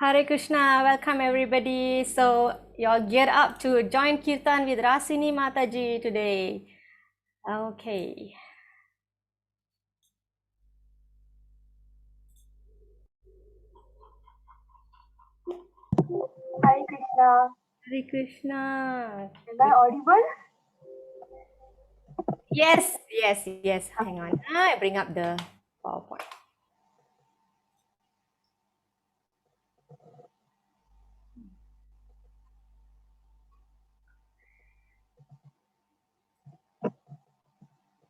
Hare Krishna, welcome everybody. So you're geared up to join Kirtan with Rasini Mataji today. Okay. Hare Krishna. Hare Krishna. Am I audible? Yes. Hang on. I bring up the PowerPoint.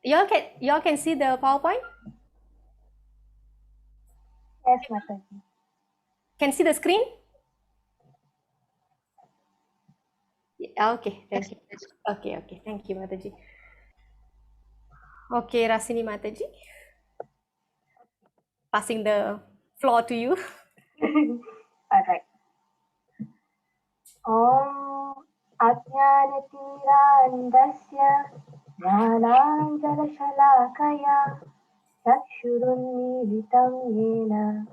Y'all can see the PowerPoint? Yes, Mataji. Can see the screen? Yeah, okay, thank you. Okay, thank you, Mataji. Okay, Rasini Mataji, passing the floor to you. Alright. Om Ajnanatirandasya Jnananjalashalakaya Chakshurunmilitam Yena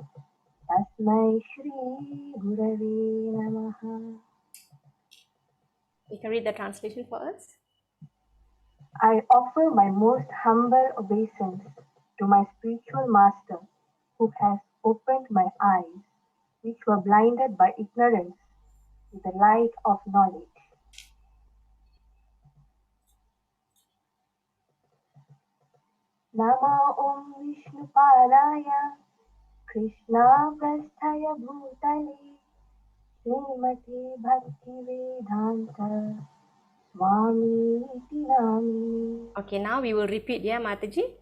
Tasmai Shri Gurave Namaha. You can read the translation for us. I offer my most humble obeisance to my spiritual master who has opened my eyes, which were blinded by ignorance, to the light of knowledge. Nama Om Vishnupadaya Krishna Prasthaya Bhutale Srimati Bhaktivedanta Swami Iti Namini. Okay, now we will repeat, yeah, Mataji.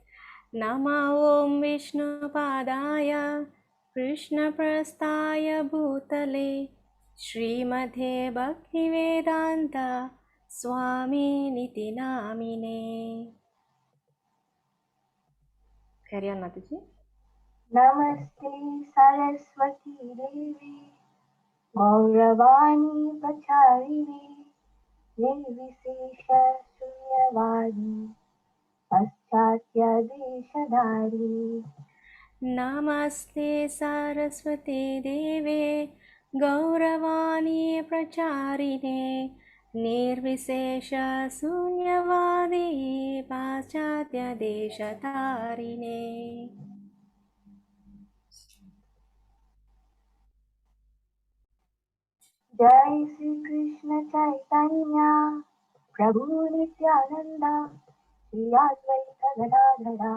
Nama Om Vishnu Padaya Krishna Prastaya Bhutale Srimate Bhaktivedanta Swami Niti Namine. Carry on, Mataji. Namaste Saraswati Devi Gauravani Pacharine Nirvisesha Sunyavadi Paschatya Deshadari. Namaste Saraswate Deve Gauravani Pracharine Nirvisesha Sunyavadi Paschatya Deshatarine. Jai Sri Krishna Chaitanya Prabhu Nityananda Shri Advaita Gadadhara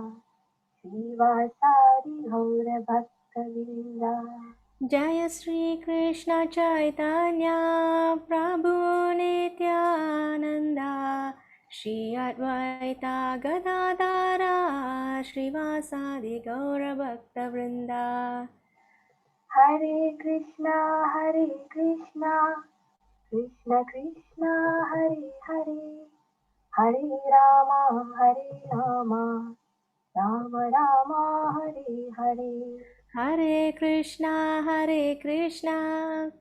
Srivasadi Gaura Bhakta Vrinda. Jaya Sri Krishna Chaitanya Prabhu Nityananda Shri Advaita Gadadhara Srivasadi Gaura Bhakta Vrinda. Hare Krishna Krishna Krishna Hare Hare Hare Rama Rama Rama Hare Hare. Hare Krishna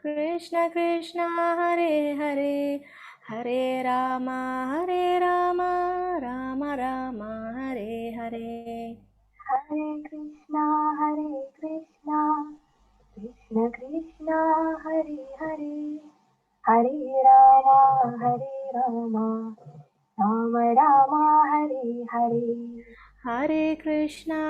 Krishna Krishna Hare Hare Hare Rama Rama Rama Hare Hare. Hare Krishna Krishna Krishna Hare Hare Hare Rama Rama Rama Hare Hare. Hare Krishna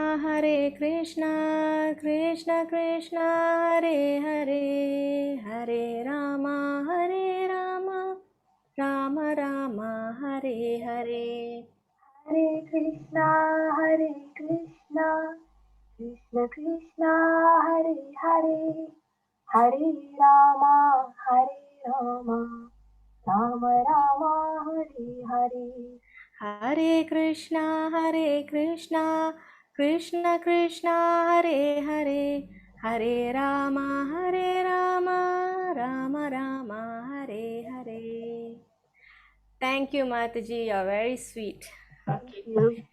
Krishna Krishna Hare Hare Hare Rama Rama Rama Hare Hare. Hare Krishna Krishna Krishna Hare Hare Hare Rama Rama Rama Hare Hare. Hare Krishna Krishna Krishna Hare Hare Hare Rama Rama Rama Hare Hare. Thank you, Mataji. You're very sweet. Thank you.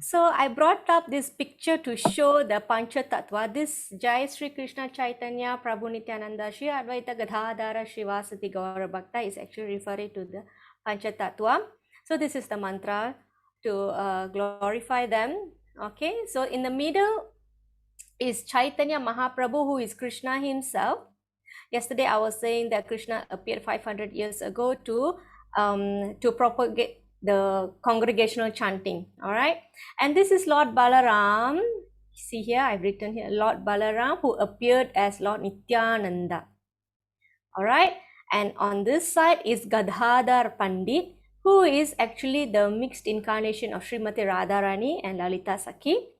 So I brought up this picture to show the Pancha Tattva. This Jai Sri Krishna Chaitanya Prabhu Nityananda Shri Advaita Gadadhara Srivasati Gaura Bhakta is actually referring to the Pancha Tattva. So this is the mantra to glorify them. Okay, so in the middle is Chaitanya Mahaprabhu, who is Krishna himself. Yesterday I was saying that Krishna appeared 500 years ago to propagate the congregational chanting. All right, and this is Lord Balaram. See here, I've written here Lord Balaram, who appeared as Lord Nityananda. All right, and on this side is Gadadhar Pandit, who is actually the mixed incarnation of Srimati Radharani and Lalita Sakhi.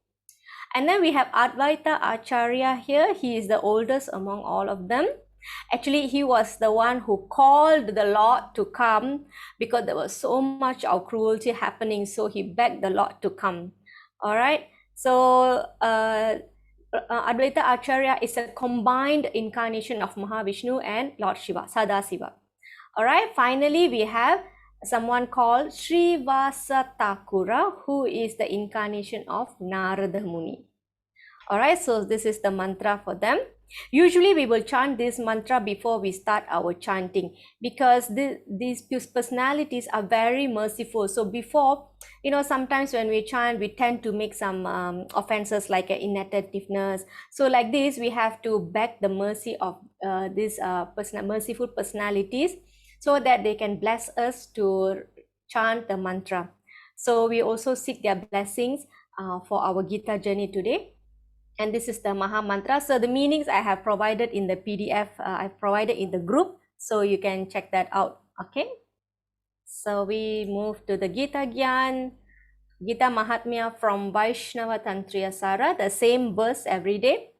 And then we have Advaita Acharya here. He is the oldest among all of them. Actually, he was the one who called the Lord to come because there was so much of cruelty happening. So he begged the Lord to come. All right. So Advaita Acharya is a combined incarnation of Mahavishnu and Lord Shiva, Sadasiva. All right. Finally, we have someone called Srivasa Thakura, who is the incarnation of Narada Muni. All right, so this is the mantra for them. Usually we will chant this mantra before we start our chanting because these personalities are very merciful. So before, sometimes when we chant, we tend to make some offenses like inattentiveness. So like this, we have to beg the mercy of these merciful personalities so that they can bless us to chant the mantra. So we also seek their blessings for our Gita journey today. And this is the Maha Mantra. So the meanings I have provided in the PDF, I've provided in the group, so you can check that out. Okay. So we move to the Gita Gyan, Gita Mahatmya from Vaishnava Tantriya Sara, the same verse every day.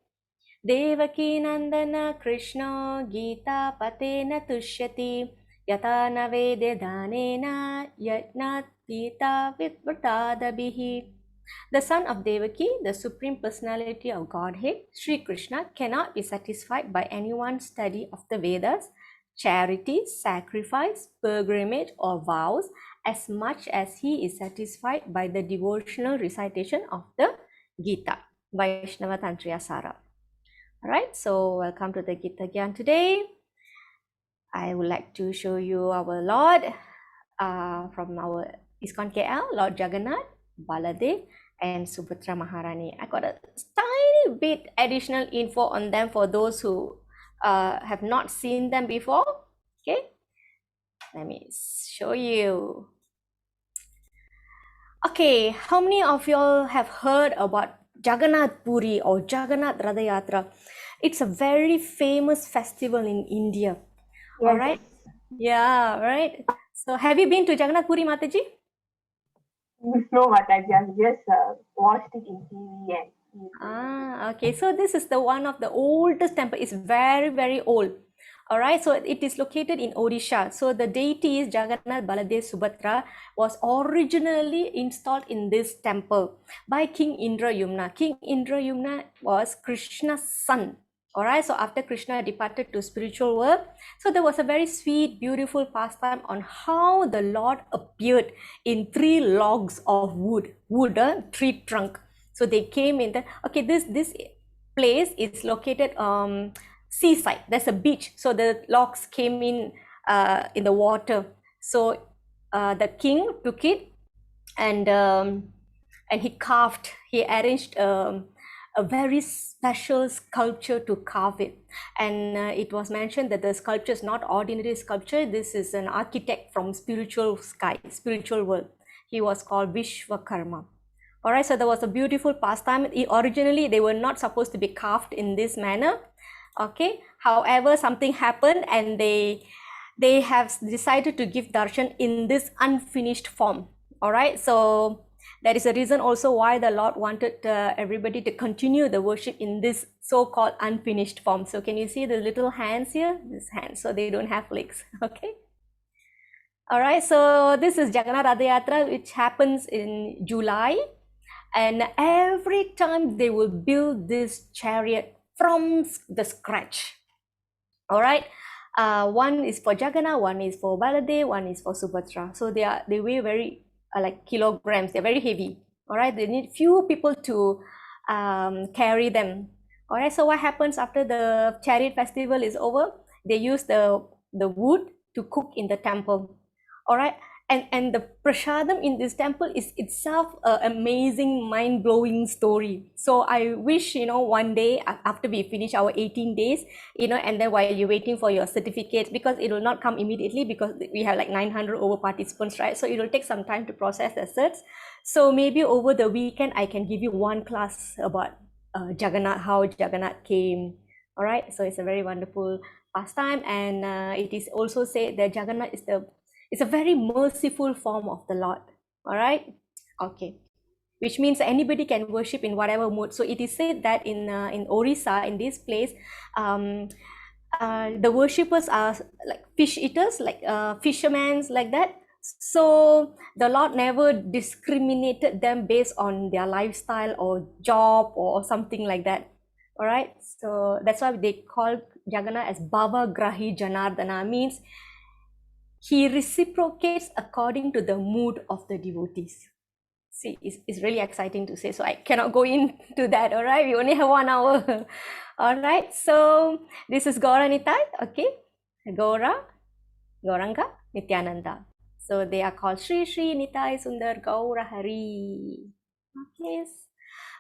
Devaki Nandana Krishna Gita Patena Tushyati Yata Navede Danena Yatnat Gita Vitvatadabihi. The son of Devaki, the supreme personality of Godhead, Sri Krishna, cannot be satisfied by anyone's study of the Vedas, charity, sacrifice, pilgrimage, or vows as much as he is satisfied by the devotional recitation of the Gita, Vaishnava Tantriya Sara. Alright, so welcome to the Gita Gyan today. I would like to show you our Lord from our ISKCON KL, Lord Jagannath, Baladev, and Subhadra Maharani. I got a tiny bit additional info on them for those who have not seen them before. Okay, let me show you. Okay, how many of y'all have heard about Jagannath Puri or Jagannath Ratha Yatra? It's a very famous festival in India. Yes. All right. Yeah, right. So have you been to Jagannath Puri, Mataji? No, Mataji, I just watched it in TV and okay. So this is the one of the oldest temple. It's very, very old. All right. So it is located in Odisha. So the deities Jagannath, Baladev, Subhadra was originally installed in this temple by King Indrayumna. King Indrayumna was Krishna's son. All right, so after Krishna departed to spiritual world, so there was a very sweet, beautiful pastime on how the Lord appeared in 3 logs of wood, tree trunk. So they came in the, okay, this place is located seaside. There's a beach, so the logs came in the water. So the king took it and he carved, he arranged a very special sculpture to carve it. And it was mentioned that the sculpture is not ordinary sculpture. This is an architect from spiritual sky, spiritual world. He was called Vishwakarma. All right, so there was a beautiful pastime. Originally, they were not supposed to be carved in this manner. Okay, however, something happened and they have decided to give darshan in this unfinished form. All right, so that is the reason also why the Lord wanted everybody to continue the worship in this so-called unfinished form. So can you see the little hands here? These hands, so they don't have legs. Okay. All right, so this is Jagannath Ratha Yatra, which happens in July. And every time they will build this chariot from the scratch. All right. One is for Jagannath, one is for Baladev, one is for Subhadra. So they weigh very like kilograms. They're very heavy. All right. They need few people to carry them. All right. So what happens after the chariot festival is over? They use the wood to cook in the temple. All right. And the prashadam in this temple is itself an amazing, mind-blowing story. So I wish, one day after we finish our 18 days, and then while you're waiting for your certificate, because it will not come immediately, because we have like 900 over participants, right? So it will take some time to process the certs. So maybe over the weekend I can give you one class about Jagannath, how Jagannath came. All right, so it's a very wonderful pastime, and it is also said that Jagannath is it's a very merciful form of the Lord. All right, okay, which means anybody can worship in whatever mood. So it is said that in Orissa, in this place, um, the worshippers are like fish eaters, like fishermen, like that. So the Lord never discriminated them based on their lifestyle or job or something like that. All right, so that's why they call Jagannath as Bhava Grahi Janardana, means he reciprocates according to the mood of the devotees. See, it's really exciting to say, so I cannot go into that. All right, we only have 1 hour. All right, so this is Gaura Nitai, okay? Gauranga, Nityananda. So they are called Sri Sri Nitai Sundar Gaura Hari. Okay.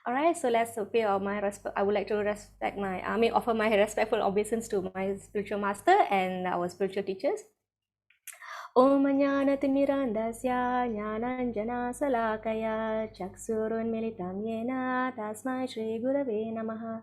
All right, so let's pay my respect. I would like to offer my respectful obeisance to my spiritual master and our spiritual teachers. Om Jnanatimirandasya Jnananjana Chaksurunmilitam Yena Tasmai Shri Gurave Namaha.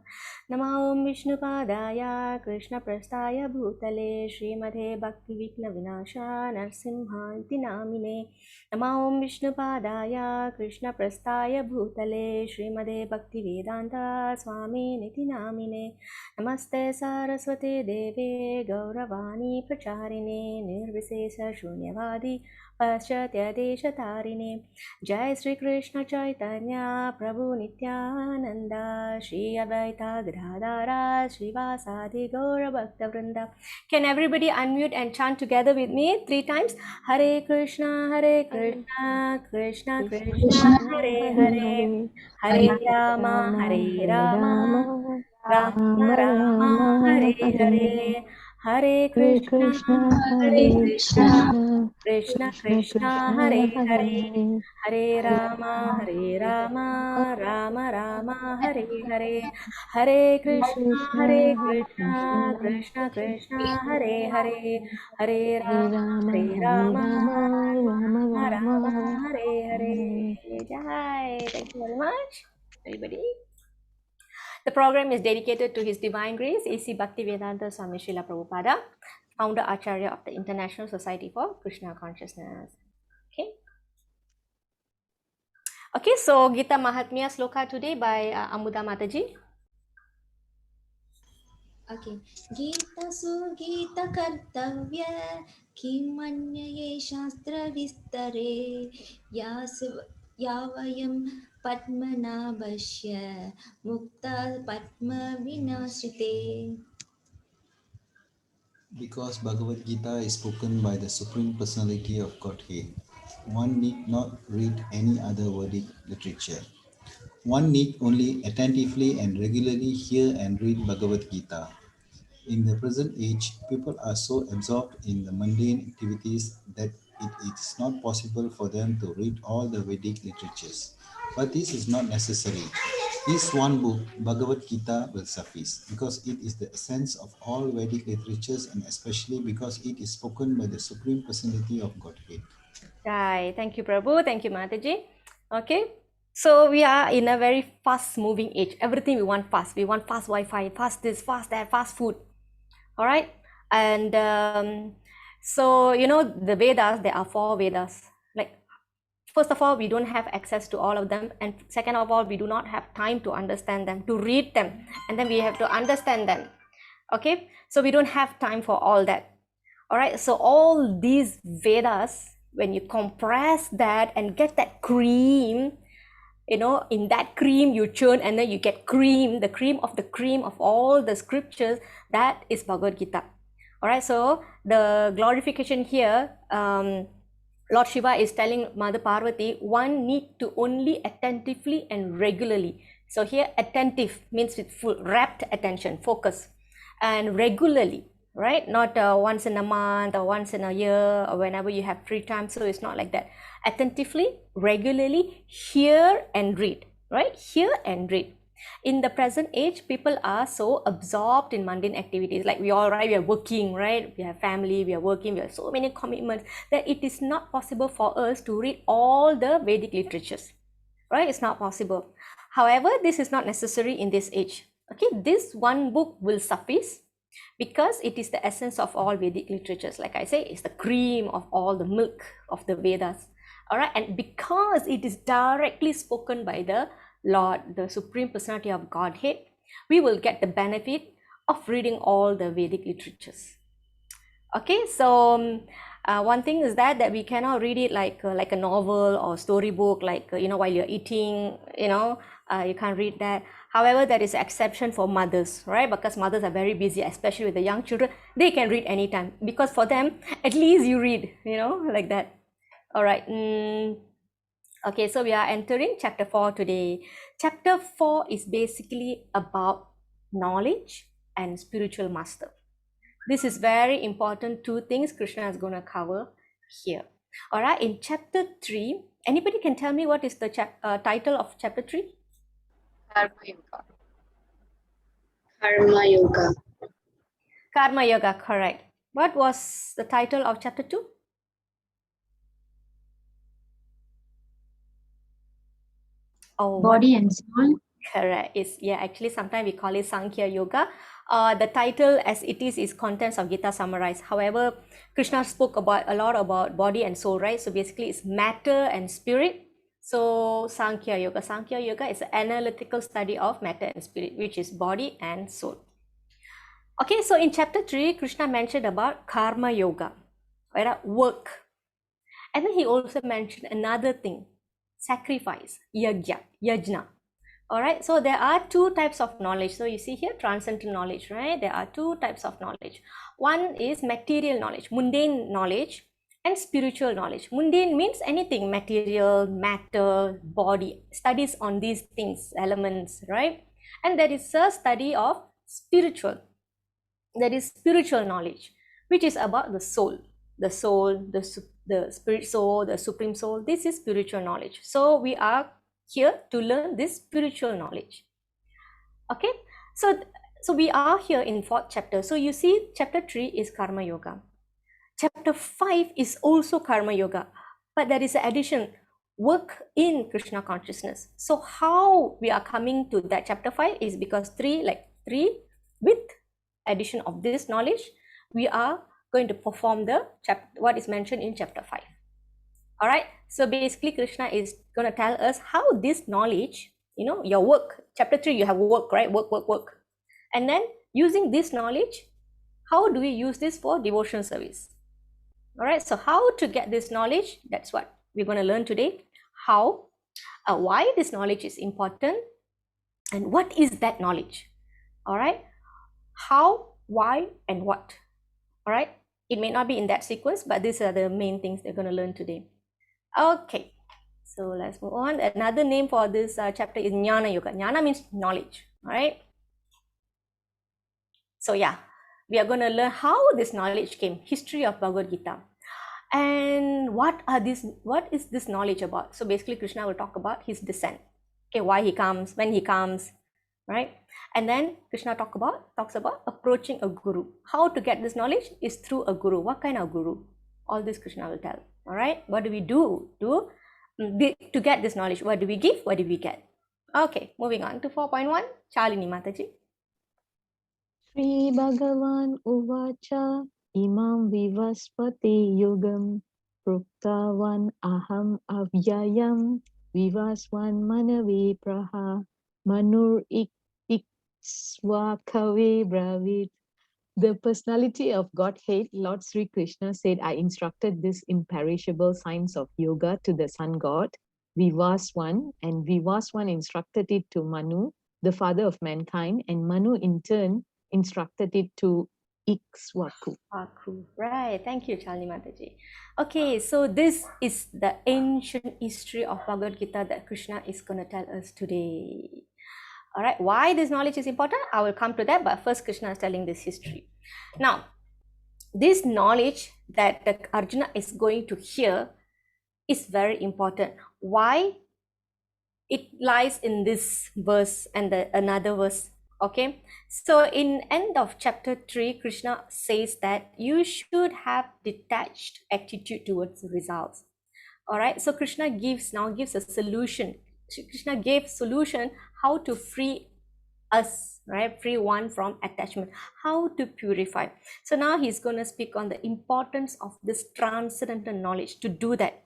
Nama Om Vishnupadaya Krishna Prastaya Bhutale Srimate Bhakti Vikna Vinasha Narsimha Iti Namine. Nama Om Vishnupadaya Krishna Prastaya Bhutale Srimate Bhakti Vedanta Swami Niti Namine. Namaste Saraswate Deve Gauravani Pracharine Nirvisesa Shunyavadi Paschatya Deshatarine. Jai Sri Krishna Chaitanya Prabhu Nityananda Shri Advaita Gadadhara Srivasadi Gaura Bhakta Vrinda. Can everybody unmute and chant together with me 3 times? Hare Krishna, Krishna Krishna, Hare Hare, Hare Rama, Hare Rama, Rama Rama, Hare Hare, Hare Krishna, Hare Krishna, Krishna Krishna, Hare Hare, Hare Rama, Rama Rama, Hare Hare, Hare Krishna, Krishna Krishna, Hare Hare, Hare Rama, Rama, Hare Hare. Jai. Thank you very much, everybody. The program is dedicated to His Divine Grace, A.C. Bhaktivedanta Swami Srila Prabhupada, founder Acharya of the International Society for Krishna Consciousness. Okay. Okay, so Gita Mahatmya Sloka today by Amuda Mataji. Okay. Gita Gita Kartavya Kimanyaya Shastra Vistare Yavayam Padmanabhashya Mukta Padma Vinashrite. Because Bhagavad Gita is spoken by the Supreme Personality of Godhead, one need not read any other Vedic literature. One need only attentively and regularly hear and read Bhagavad Gita. In the present age, people are so absorbed in the mundane activities that it is not possible for them to read all the Vedic literatures. But this is not necessary. This one book, Bhagavad Gita, will suffice because it is the essence of all Vedic literatures and especially because it is spoken by the Supreme Personality of Godhead. Right. Thank you, Prabhu. Thank you, Mataji. Okay. So we are in a very fast-moving age. Everything we want fast. We want fast Wi-Fi, fast this, fast that, fast food. All right. And so, the Vedas, there are 4 Vedas. Like, first of all, we don't have access to all of them. And second of all, we do not have time to understand them, to read them. And then we have to understand them. Okay. So we don't have time for all that. All right. So all these Vedas, when you compress that and get that cream, in that cream you churn and then you get cream, the cream of all the scriptures, that is Bhagavad Gita. All right, so the glorification here, Lord Shiva is telling Mother Parvati, one need to only attentively and regularly. So here attentive means with full rapt attention, focus, and regularly. right? Not once in a month or once in a year or whenever you have free time. So it's not like that. Attentively, regularly hear and read, right? Hear and read. In the present age, people are so absorbed in mundane activities. Like we all, right? We are working, right? We have family, we are working, we have so many commitments that it is not possible for us to read all the Vedic literatures, right? It's not possible. However, this is not necessary in this age. Okay, this one book will suffice because it is the essence of all Vedic literatures. Like I say, it's the cream of all the milk of the Vedas. All right, and because it is directly spoken by the Lord, the Supreme Personality of Godhead, we will get the benefit of reading all the Vedic literatures. Okay, so one thing is that we cannot read it like a novel or storybook, like while you're eating, you can't read that. However, there is an exception for mothers, right? Because mothers are very busy, especially with the young children. They can read anytime because for them, at least you read, like that. All right. Okay, so we are entering chapter 4 today. Chapter 4 is basically about knowledge and spiritual master. This is very important, two things Krishna is going to cover here. All right, in chapter 3, anybody can tell me what is the title of chapter 3? Karma Yoga. Karma Yoga. Karma Yoga, correct. What was the title of chapter 2? Oh, Body and soul. correct. Actually, sometimes we call it Sankhya Yoga. The title as it is Contents of Gita summarized. However, Krishna spoke a lot about body and soul, right? So basically it's matter and spirit. So Sankhya Yoga is an analytical study of matter and spirit, which is body and soul. Okay, so in chapter 3, Krishna mentioned about Karma Yoga, right? Work. And then he also mentioned another thing, sacrifice, yajna. All right, so there are two types of knowledge. So you see here, transcendental knowledge, right? There are two types of knowledge. One is material knowledge, mundane knowledge, and spiritual knowledge. Mundane means anything, material, matter, body, studies on these things, elements, right? And there is a study of spiritual. That is spiritual knowledge, which is about the soul, the spirit soul, the supreme soul. This is spiritual knowledge. So we are here to learn this spiritual knowledge. Okay, so we are here in 4th chapter. So you see, chapter 3 is Karma Yoga. Chapter 5 is also Karma Yoga, but there is an addition, work in Krishna consciousness. So how we are coming to that chapter 5 is because 3 with addition of this knowledge, we are going to perform what is mentioned in chapter 5. All right, so basically Krishna is going to tell us how this knowledge, your work, chapter 3 you have work, right? Work. And then using this knowledge, how do we use this for devotion service? All right, so how to get this knowledge, that's what we're going to learn today. How, why this knowledge is important, and what is that knowledge? All right, how, why, and what. All right, it may not be in that sequence, but these are the main things they're going to learn today. Okay, so let's move on. Another name for this chapter is Jnana Yoga. Jnana means knowledge. All right, so yeah, we are going to learn how this knowledge came, history of Bhagavad Gita, and what is this knowledge about. So basically Krishna will talk about his descent, okay, why he comes, when he comes, right? And then Krishna talks about approaching a guru. How to get this knowledge is through a guru. What kind of guru? All this Krishna will tell. All right, what do we do to get this knowledge? What do we give? What do we get? Okay, moving on to 4.1. Shalini Mataji. Shri Bhagavan Uvacha Imam Vivaspati Yugam Pruktavan Aham Avyayam Vivaswan Manavi Praha Manur Ikswakave Bravit. The personality of Godhead, Lord Sri Krishna said, I instructed this imperishable science of yoga to the sun god, Vivaswan, and Vivaswan instructed it to Manu, the father of mankind, and Manu in turn instructed it to Ikswaku. Right, thank you, Shalini Mataji. Okay, so this is the ancient history of Bhagavad Gita that Krishna is going to tell us today. All right, why this knowledge is important, I will come to that, but first Krishna is telling this history. Now, this knowledge that the Arjuna is going to hear is very important. Why? It lies in this verse and another verse. Okay, so in end of chapter 3, Krishna says that you should have detached attitude towards the results. All right, so Krishna now gives a solution. Krishna gave solution how to free us, right? Free one from attachment, how to purify. So now he's going to speak on the importance of this transcendental knowledge to do that.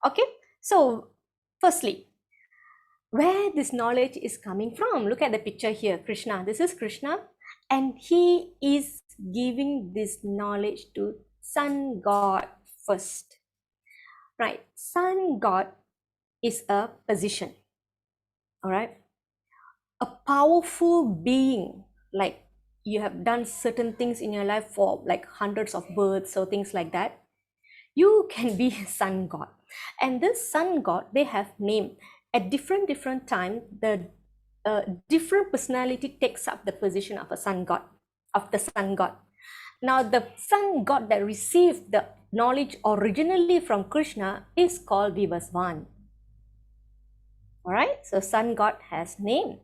Okay, so firstly, where this knowledge is coming from? Look at the picture here. Krishna, this is Krishna, and he is giving this knowledge to sun god first, right? Sun god is a position, all right, a powerful being. Like, you have done certain things in your life for like hundreds of births or things like that, you can be a sun god. And this sun god, they have name. At different time, the different personality takes up the position of a sun god, of the sun god. Now the sun god that received the knowledge originally from Krishna is called Vivasvan. All right, so sun god has name.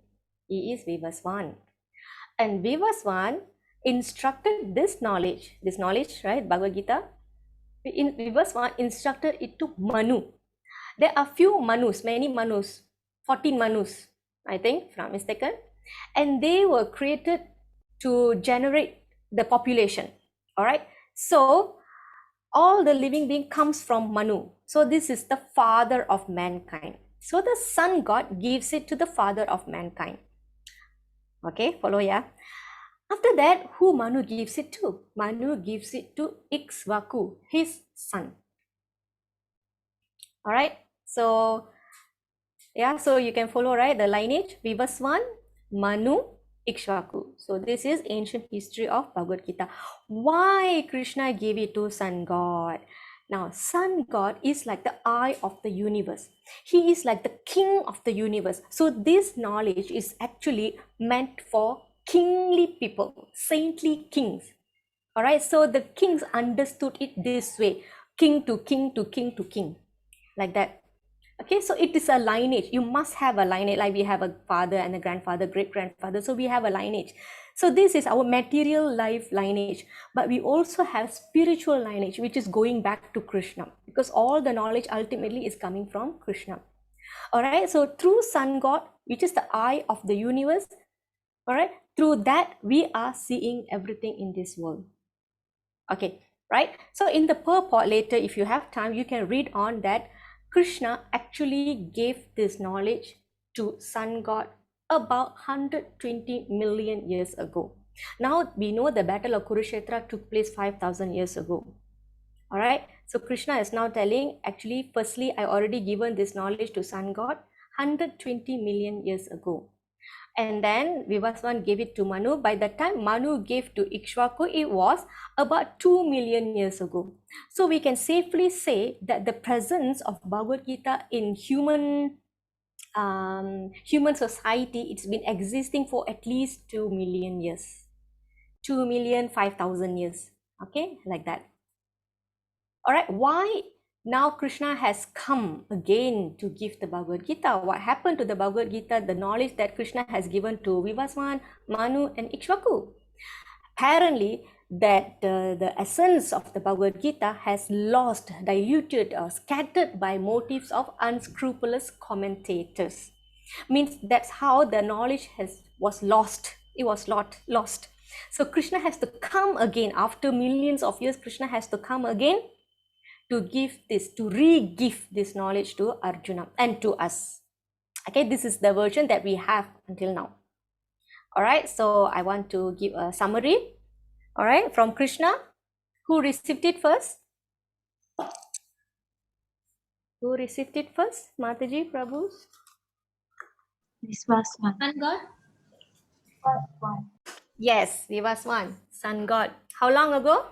He is Vivasvan. And Vivasvan instructed this knowledge, right, Bhagavad Gita. Vivasvan instructed it to Manu. There are few Manus, many Manus, 14 Manus, I think, if I'm not mistaken. And they were created to generate the population. All right. So all the living being comes from Manu. So this is the father of mankind. So the sun god gives it to the father of mankind. Okay, follow, yeah. After that, who Manu gives it to? Manu gives it to Ikshvaku, his son. All right. So yeah, so you can follow, right, the lineage: Vivasvan, Manu, Ikshvaku. So this is ancient history of Bhagavad Gita. Why Krishna gave it to sun god? Now, sun god is like the eye of the universe. He is like the king of the universe. So this knowledge is actually meant for kingly people, saintly kings. All right, so the kings understood it this way: king to king to king to king, like that. Okay, so it is a lineage. You must have a lineage, like we have a father and a grandfather, great grandfather. So we have a lineage. So this is our material life lineage, but we also have spiritual lineage, which is going back to Krishna, because all the knowledge ultimately is coming from Krishna. All right, so through sun god, which is the eye of the universe, all right, through that we are seeing everything in this world. Okay, right? So in the purport later, if you have time, you can read on that Krishna actually gave this knowledge to sun god about 120 million years ago. Now we know the battle of Kurukshetra took place 5,000 years ago. All right, so Krishna is now telling, actually, firstly, I already given this knowledge to sun god 120 million years ago. And then Vivasvan gave it to Manu. By the time Manu gave to Ikshvaku, it was about 2 million years ago. So we can safely say that the presence of Bhagavad Gita in human society, it's been existing for at least 2 million years. 2,005,000 years. Okay, like that. All right, why now Krishna has come again to give the Bhagavad Gita? What happened to the Bhagavad Gita, the knowledge that Krishna has given to Vivasvan, Manu and Ikshvaku? Apparently, that the essence of the Bhagavad Gita has lost, diluted or scattered by motives of unscrupulous commentators. Means that's how the knowledge was lost. It was lost. So Krishna has to come again. After millions of years, Krishna has to come again to give this, to re-give this knowledge to Arjuna and to us. Okay, this is the version that we have until now. All right, so I want to give a summary. All right, from Krishna. Who received it first? Who received it first? Mataji, Prabhus? Vivasvan. Sun god? Vivasvan. Yes, Vivasvan, sun god. How long ago?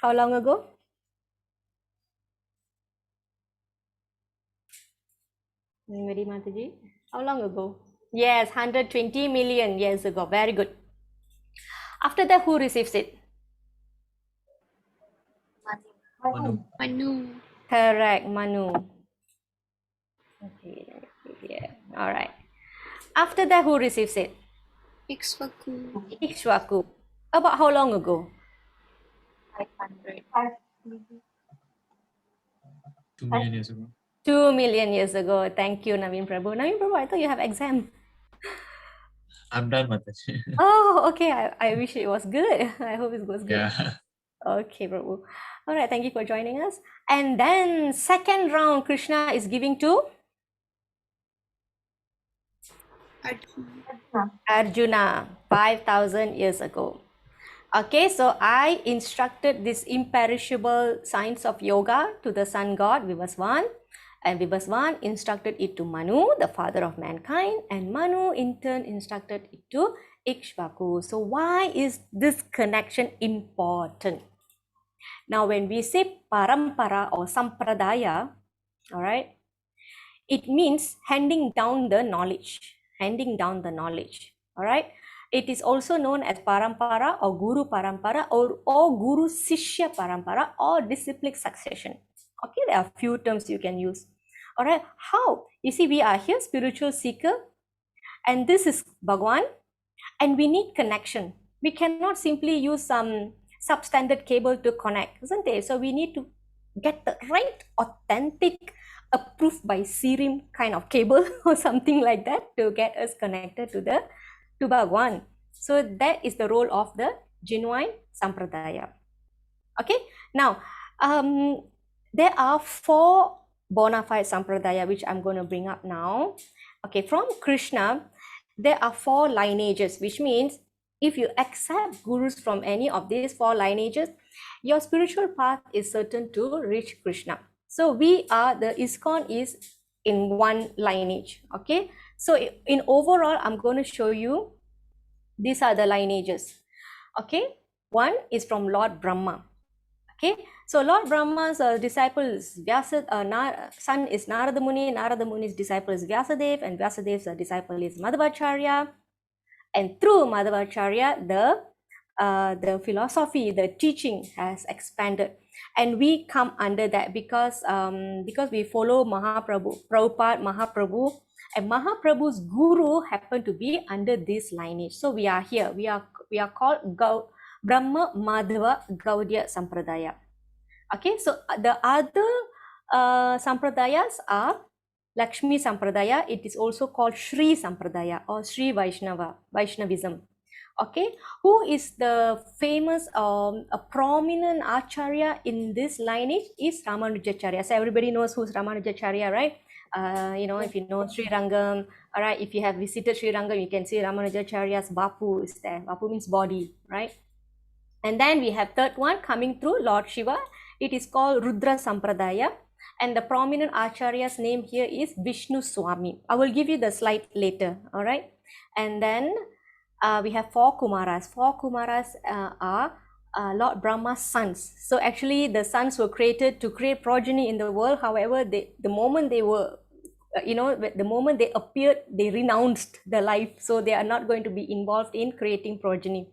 How long ago? Anybody, Mataji? How long ago? Yes, 120 million years ago. Very good. After that, who receives it? Manu. Manu. Correct, Manu. Okay, let me see here. All right. After that, who receives it? Ikshvaku. Ikshvaku. About how long ago? 500. 2 million years ago. 2 million years ago. Thank you, Naveen Prabhu. Naveen Prabhu, I thought you have exam. I'm done, Mataji. Oh, okay. I wish it was good. I hope it goes good. Yeah. Okay, Prabhu. All right. Thank you for joining us. And then second round, Krishna is giving to Arjuna. Arjuna 5,000 years ago. Okay, so I instructed this imperishable science of yoga to the sun god Vivaswan, and Vivaswan instructed it to Manu, the father of mankind, and Manu in turn instructed it to Ikshvaku. So why is this connection important? Now, when we say parampara or sampradaya, all right, it means handing down the knowledge, handing down the knowledge, all right. It is also known as parampara or guru parampara or guru sishya parampara or disciplic succession. Okay, there are few terms you can use. All right, how? You see, we are here spiritual seeker, and this is Bhagwan, and we need connection. We cannot simply use some substandard cable to connect, isn't it? So we need to get the right authentic approved by Sirim kind of cable or something like that to get us connected to Bhagwan. So that is the role of the genuine sampradaya. Okay, now there are 4 bona fide sampradaya which I'm going to bring up now. Okay, from Krishna there are 4 lineages, which means if you accept gurus from any of these 4 lineages, your spiritual path is certain to reach Krishna. So we are, the ISKCON is in one lineage. Okay, so in overall I'm going to show you these are the lineages. Okay, one is from Lord Brahma. Okay, so Lord Brahma's disciple is Vyasa, son is Narada Muni, Narada Muni's disciple is Vyasadeva, and Vyasadev's disciple is Madhvacharya. And through Madhvacharya, the philosophy, the teaching has expanded, and we come under that because we follow Prabhupada Mahaprabhu, and Mahaprabhu's guru happened to be under this lineage. So we are here. We are called Brahma Madhva Gaudiya Sampradaya. Okay, so the other sampradayas are Lakshmi Sampradaya. It is also called Shri Sampradaya or Shri Vaishnavism. Okay, who is the famous, a prominent acharya in this lineage is Ramanujacharya. So everybody knows who's Ramanujacharya, right? If you know Sri Rangam, all right, if you have visited Sri Rangam, you can see Ramanujacharya's Bapu is there. Bapu means body, right? And then we have third one coming through Lord Shiva. It is called Rudra Sampradaya. And the prominent acharya's name here is Vishnu Swami. I will give you the slide later, all right? And then we have 4 Kumaras. 4 Kumaras are Lord Brahma's sons. So actually the sons were created to create progeny in the world. However, the moment they were, the moment they appeared, they renounced the life. So they are not going to be involved in creating progeny.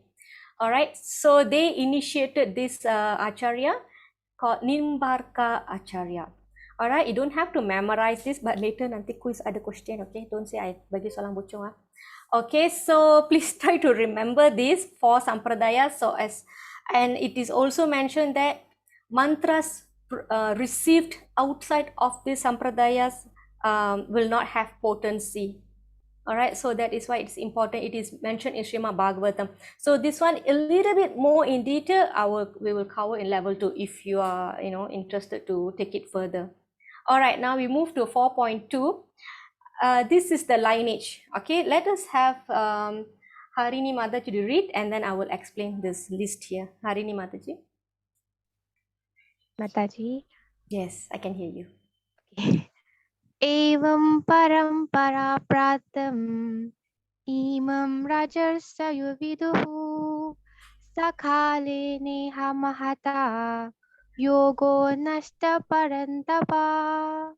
All right, so they initiated this acharya called Nimbarka Acharya. All right, you don't have to memorize this, but later nanti quiz ada question, okay? Don't say I bagi soalan bocor. Okay, so please try to remember these 4 sampradayas. And it is also mentioned that mantras received outside of these sampradayas will not have potency. All right, so that is why it's important. It is mentioned in Srimad Bhagavatam. So this one a little bit more in detail, we will cover in level 2 if you are interested to take it further. All right, now we move to 4.2. This is the lineage. Okay, let us have Harini Mataji to read, and then I will explain this list here. Harini Mataji. Mataji. Yes, I can hear you. Evam parampara pratam imam rajarsayu viduhu sakhale neha mahata yogo nashta parantapa.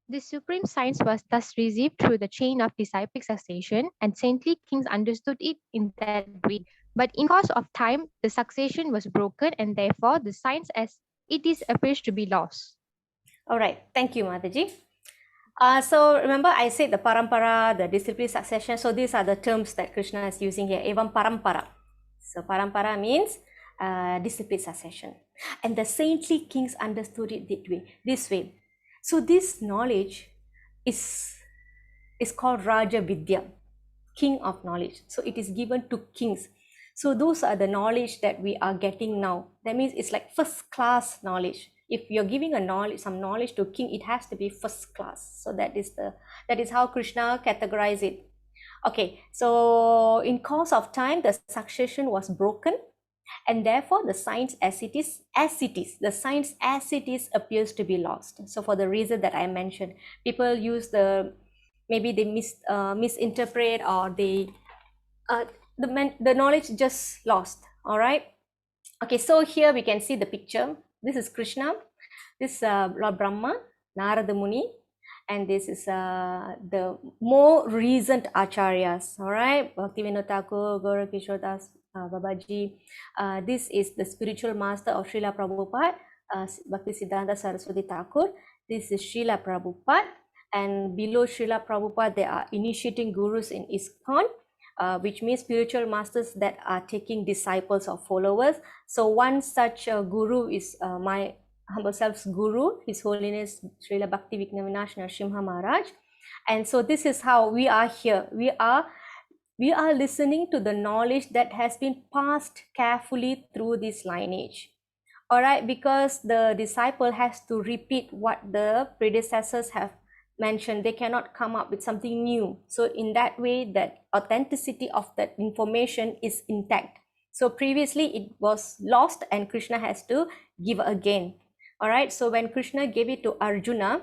This supreme science was thus received through the chain of disciplic succession, and saintly kings understood it in that way. But in course of time, the succession was broken, and therefore the science as it is appears to be lost. All right, thank you, Mataji. So remember I said the parampara, the disciplic succession. So these are the terms that Krishna is using here. Evam parampara. So parampara means disciplic succession. And the saintly kings understood it this way. So this knowledge is called Raja Vidya, king of knowledge. So it is given to kings. So those are the knowledge that we are getting now. That means it's like first class knowledge. If you're giving some knowledge to king, it has to be first class. So that is how Krishna categorized it. Okay, so in course of time, the succession was broken, and therefore the science the science as it is appears to be lost. So for the reason that I mentioned, people use maybe they misinterpret, or the knowledge just lost. All right. Okay, so here we can see the picture. This is Krishna, this Lord Brahma, Narada Muni, and this is the more recent acharyas. All right, Bhaktivinoda Thakur, Gaura Kishore Das Babaji. This is the spiritual master of Srila Prabhupada, Bhakti Siddhanta Saraswati Thakur. This is Srila Prabhupada, and below Srila Prabhupada there are initiating gurus in ISKCON, which means spiritual masters that are taking disciples or followers. So one such guru is my humble self's guru, His Holiness Srila Bhakti Vigna Narasimha Maharaj. And so this is how we are here. We are listening to the knowledge that has been passed carefully through this lineage. All right, because the disciple has to repeat what the predecessors have mentioned. They cannot come up with something new. So in that way, that authenticity of that information is intact. So previously it was lost, and Krishna has to give again. All right, so when Krishna gave it to Arjuna,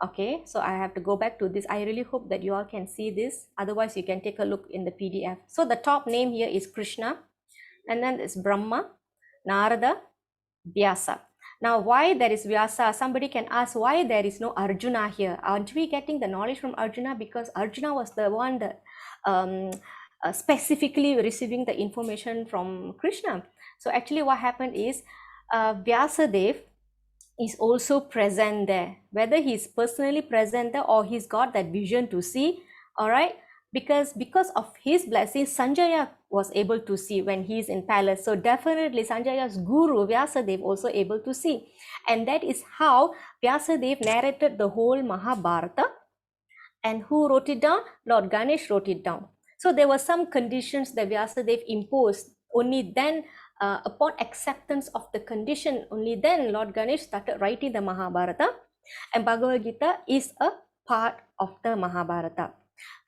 okay, so I have to go back to this. I really hope that you all can see this. Otherwise, you can take a look in the PDF. So the top name here is Krishna, and then it's Brahma, Narada, Vyasa. Now, why there is Vyasa? Somebody can ask why there is no Arjuna here. Aren't we getting the knowledge from Arjuna? Because Arjuna was the one that specifically receiving the information from Krishna. So actually what happened is Vyasadev is also present there. Whether he's personally present there or he's got that vision to see, all right? Because of his blessing, Sanjaya was able to see when he's in palace. So definitely Sanjaya's guru Vyasadev also able to see. And that is how Vyasadev narrated the whole Mahabharata. And who wrote it down? Lord Ganesh wrote it down. So there were some conditions that Vyasadev imposed. Only then, upon acceptance of the condition, only then Lord Ganesh started writing the Mahabharata. And Bhagavad Gita is a part of the Mahabharata.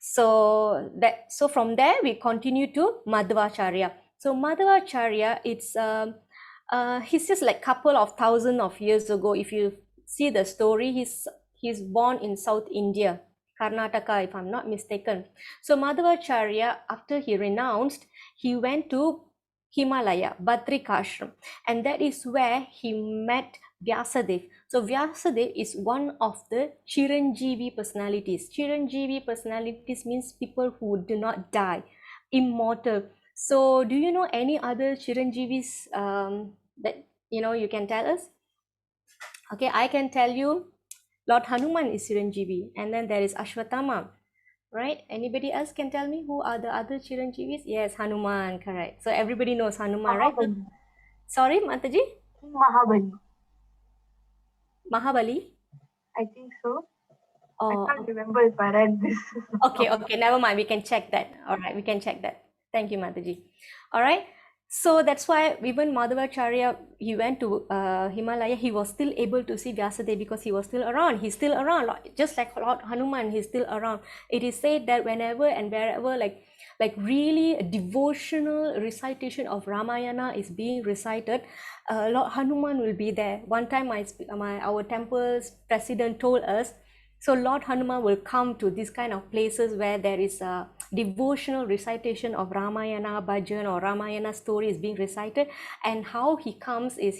So from there we continue to Madhvacharya. So Madhvacharya, he's just like couple of thousand of years ago. If you see the story, he's born in South India, Karnataka, if I'm not mistaken. So Madhvacharya, after he renounced, he went to Himalaya, Badrikashram, and that is where he met Vyasadev. So Vyasadev is one of the Chiranjeevi personalities. Chiranjeevi personalities means people who do not die, immortal. So do you know any other Chiranjeevis that you can tell us? Okay, I can tell you Lord Hanuman is Chiranjeevi, and then there is Ashwatthama. Right? Anybody else can tell me who are the other Chiranjeevis? Yes, Hanuman, correct. So everybody knows Hanuman, right? Mahabali. Sorry, Mataji? Mahabali. Mahabali? I think so. Oh, I can't remember if I read this. okay, never mind. We can check that. All right, we can check that. Thank you, Mataji. All right. So that's why even Madhvacharya, he went to Himalaya, he was still able to see Vyasadeva because he was still around. He's still around, just like Lord Hanuman, he's still around. It is said that whenever and wherever like really a devotional recitation of Ramayana is being recited, Lord Hanuman will be there. One time our temple's president told us, so Lord Hanuman will come to these kind of places where there is devotional recitation of Ramayana bhajan or Ramayana story is being recited, and how he comes in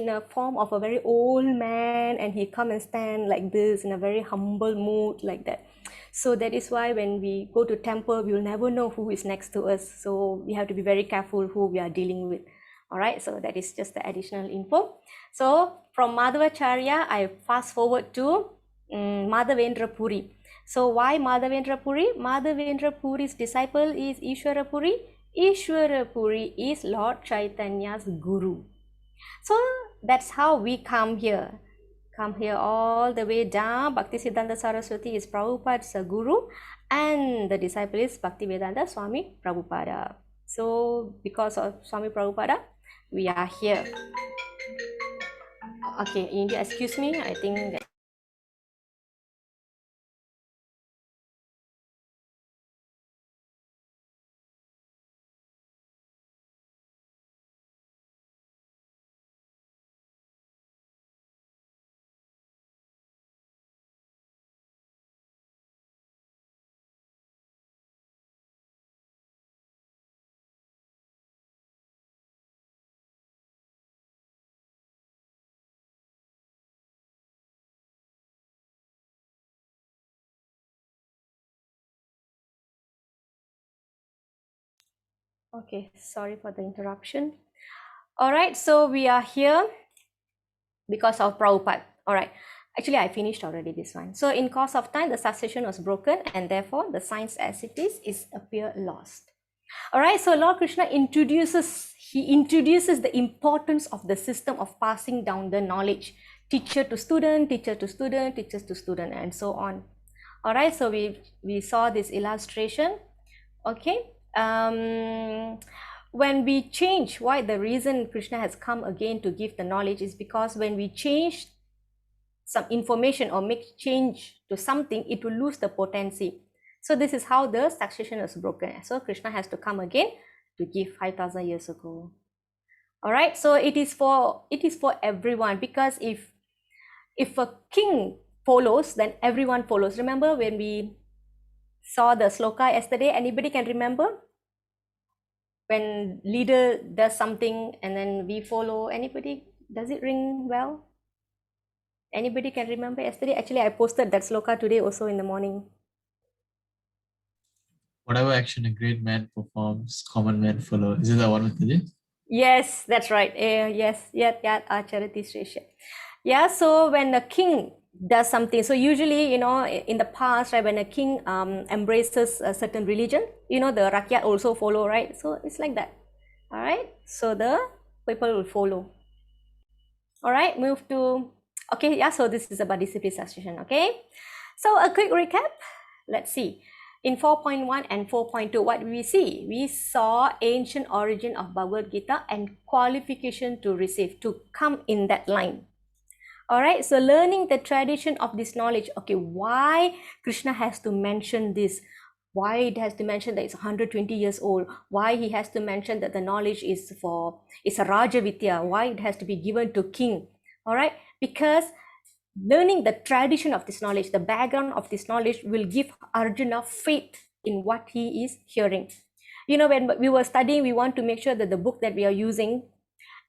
a form of a very old man, and he come and stand like this in a very humble mood like that. So that is why when we go to temple, we will never know who is next to us, so we have to be very careful who we are dealing with. All right, so that is just the additional info. So from Madhavacharya, I fast forward to Madhavendra Puri. So why Madhavendra Puri? Madhavendra Puri's disciple is Ishwara Puri. Ishwara Puri is Lord Chaitanya's guru. So that's how we come here. Come here all the way down. Bhaktisiddhanta Saraswati is Prabhupada's guru, and the disciple is Bhaktivedanta Swami Prabhupada. So because of Swami Prabhupada, we are here. Okay, India, excuse me. I think that okay, sorry for the interruption. All right, so we are here because of Prabhupada. All right, actually I finished already this one. So in course of time, the succession was broken, and therefore the science as it is appear lost. All right, so Lord Krishna introduces the importance of the system of passing down the knowledge, teacher to student, teacher to student, teachers to student, and so on. All right, so we saw this illustration. Okay, when we change, why the reason Krishna has come again to give the knowledge is because when we change some information or make change to something, it will lose the potency. So this is how the succession is broken. So Krishna has to come again to give 5,000 years ago. All right, so it is for everyone, because if a king follows, then everyone follows. Remember when we saw the sloka yesterday? Anybody can remember? When leader does something and then we follow. Anybody? Does it ring well? Anybody can remember yesterday? Actually, I posted that sloka today also in the morning. Whatever action a great man performs, common men follow. Is it that one, Mataji? Yes, that's right. Yes, yeah, Acharati Shresha. Yeah, so when a king does something, so usually, in the past, right, when a king embraces a certain religion, the Rakyat also follow, right? So it's like that. All right, so the people will follow. All right, move to, okay, yeah, so this is about discipline succession, okay? So a quick recap, let's see. In 4.1 and 4.2, what we see? We saw ancient origin of Bhagavad Gita and qualification to receive, to come in that line. All right, so learning the tradition of this knowledge. Okay, why Krishna has to mention this? Why it has to mention that it's 120 years old? Why he has to mention that the knowledge is a Raja Vidya? Why it has to be given to king? All right, because learning the tradition of this knowledge, the background of this knowledge will give Arjuna faith in what he is hearing. When we were studying, we want to make sure that the book that we are using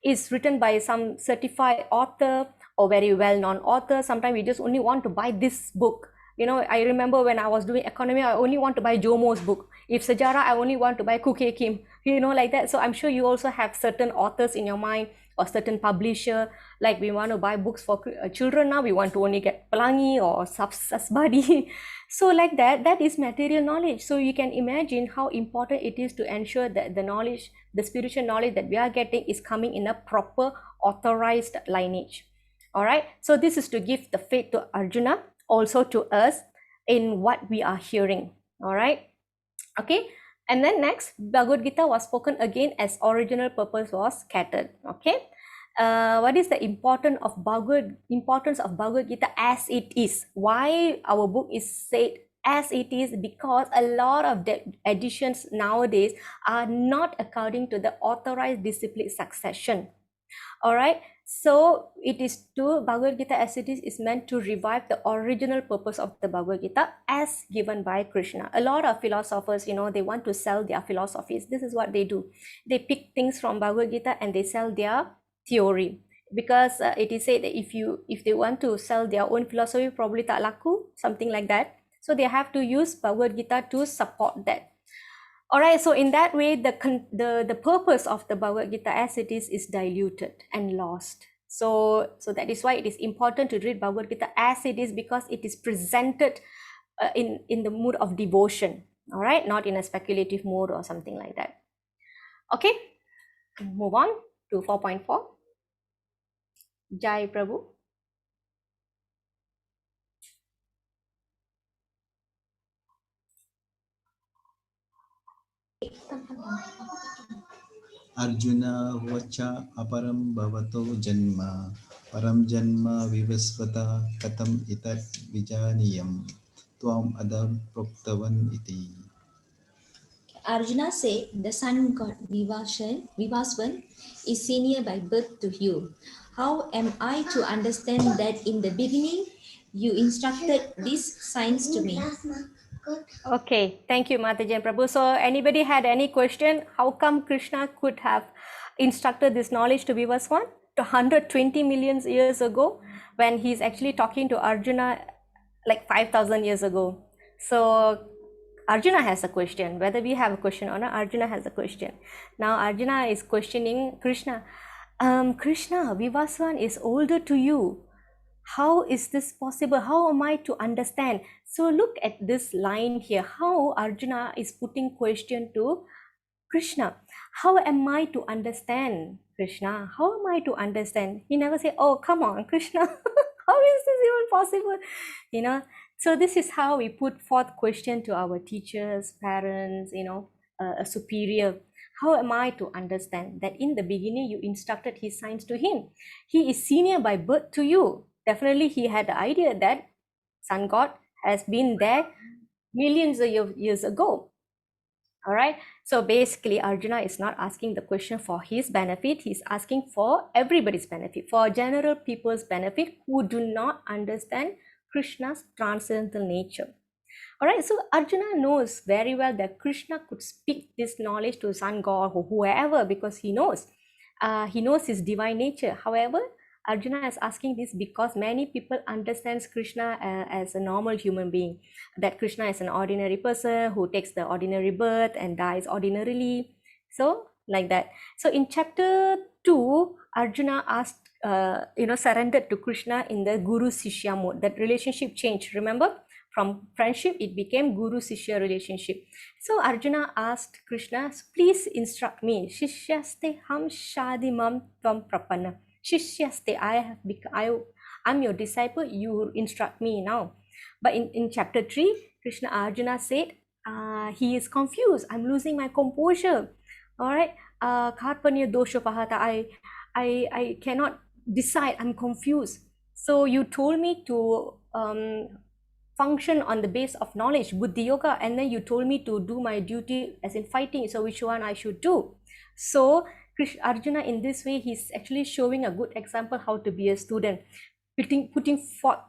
is written by some certified author or very well-known author. Sometimes we just only want to buy this book. I remember when I was doing economy, I only want to buy Jomo's book. If Sajara, I only want to buy Kuke Kim, like that. So I'm sure you also have certain authors in your mind or certain publisher. Like we want to buy books for children now, we want to only get Pelangi or Sasbadi. So like that is material knowledge. So you can imagine how important it is to ensure that the knowledge, the spiritual knowledge that we are getting is coming in a proper authorized lineage. All right, so this is to give the faith to Arjuna, also to us in what we are hearing. All right, okay, and then next, Bhagavad Gita was spoken again as original purpose was scattered. Okay, what is the importance of Bhagavad Gita as it is? Why our book is said as it is? Because a lot of the editions nowadays are not according to the authorized discipline succession. All right, So it is to Bhagavad Gita as it is meant to revive the original purpose of the Bhagavad Gita as given by Krishna. A lot of philosophers, they want to sell their philosophies. This is what they do. They pick things from Bhagavad Gita and they sell their theory. Because it is said that if they want to sell their own philosophy, probably tak laku, something like that. So they have to use Bhagavad Gita to support that. All right, so in that way, the purpose of the Bhagavad Gita as it is diluted and lost. So that is why it is important to read Bhagavad Gita as it is, because it is presented in the mood of devotion. All right, not in a speculative mode or something like that. Okay, move on to 4.4. Jai Prabhu. Arjuna vacha aparam bhavato janma param janma vivasvata katam itat vijaniyam tvam adam proktavan iti. Arjuna said, the sun god Vivaswan is senior by birth to you. How am I to understand that in the beginning you instructed these signs to me? Okay, thank you, Mataji and Prabhu. So anybody had any question? How come Krishna could have instructed this knowledge to Vivaswan to 120 million years ago, when he's actually talking to Arjuna like 5,000 years ago? So Arjuna has a question. Whether we have a question or not, Arjuna has a question. Now Arjuna is questioning Krishna. Krishna, Vivaswan is older to you. How is this possible? How am I to understand? So look at this line here, how Arjuna is putting question to Krishna. How am I to understand, Krishna? How am I to understand? He never say, oh, come on, Krishna. How is this even possible? So this is how we put forth question to our teachers, parents, a superior. How am I to understand that in the beginning you instructed his signs to him? He is senior by birth to you. Definitely he had the idea that sun god has been there millions of years ago. All right, so basically Arjuna is not asking the question for his benefit, he's asking for everybody's benefit, for general people's benefit who do not understand Krishna's transcendental nature. All right, so Arjuna knows very well that Krishna could speak this knowledge to sun god or whoever, because he knows his divine nature. However, Arjuna is asking this because many people understands Krishna as a normal human being, that Krishna is an ordinary person who takes the ordinary birth and dies ordinarily. So like that. So in chapter 2, Arjuna asked, surrendered to Krishna in the Guru Sishya mode. That relationship changed. Remember, from friendship it became Guru Sishya relationship. So Arjuna asked Krishna, please instruct me. Shishyaste ham shadimam tvam prapanna. Shishyaste, I'm your disciple, you instruct me now. But in chapter 3, Arjuna said, he is confused. I'm losing my composure. All right. Karpanya dosha pahata. I cannot decide. I'm confused. So you told me to function on the base of knowledge, buddhi yoga, and then you told me to do my duty as in fighting. So which one I should do? So Arjuna, in this way, he's actually showing a good example how to be a student, putting forth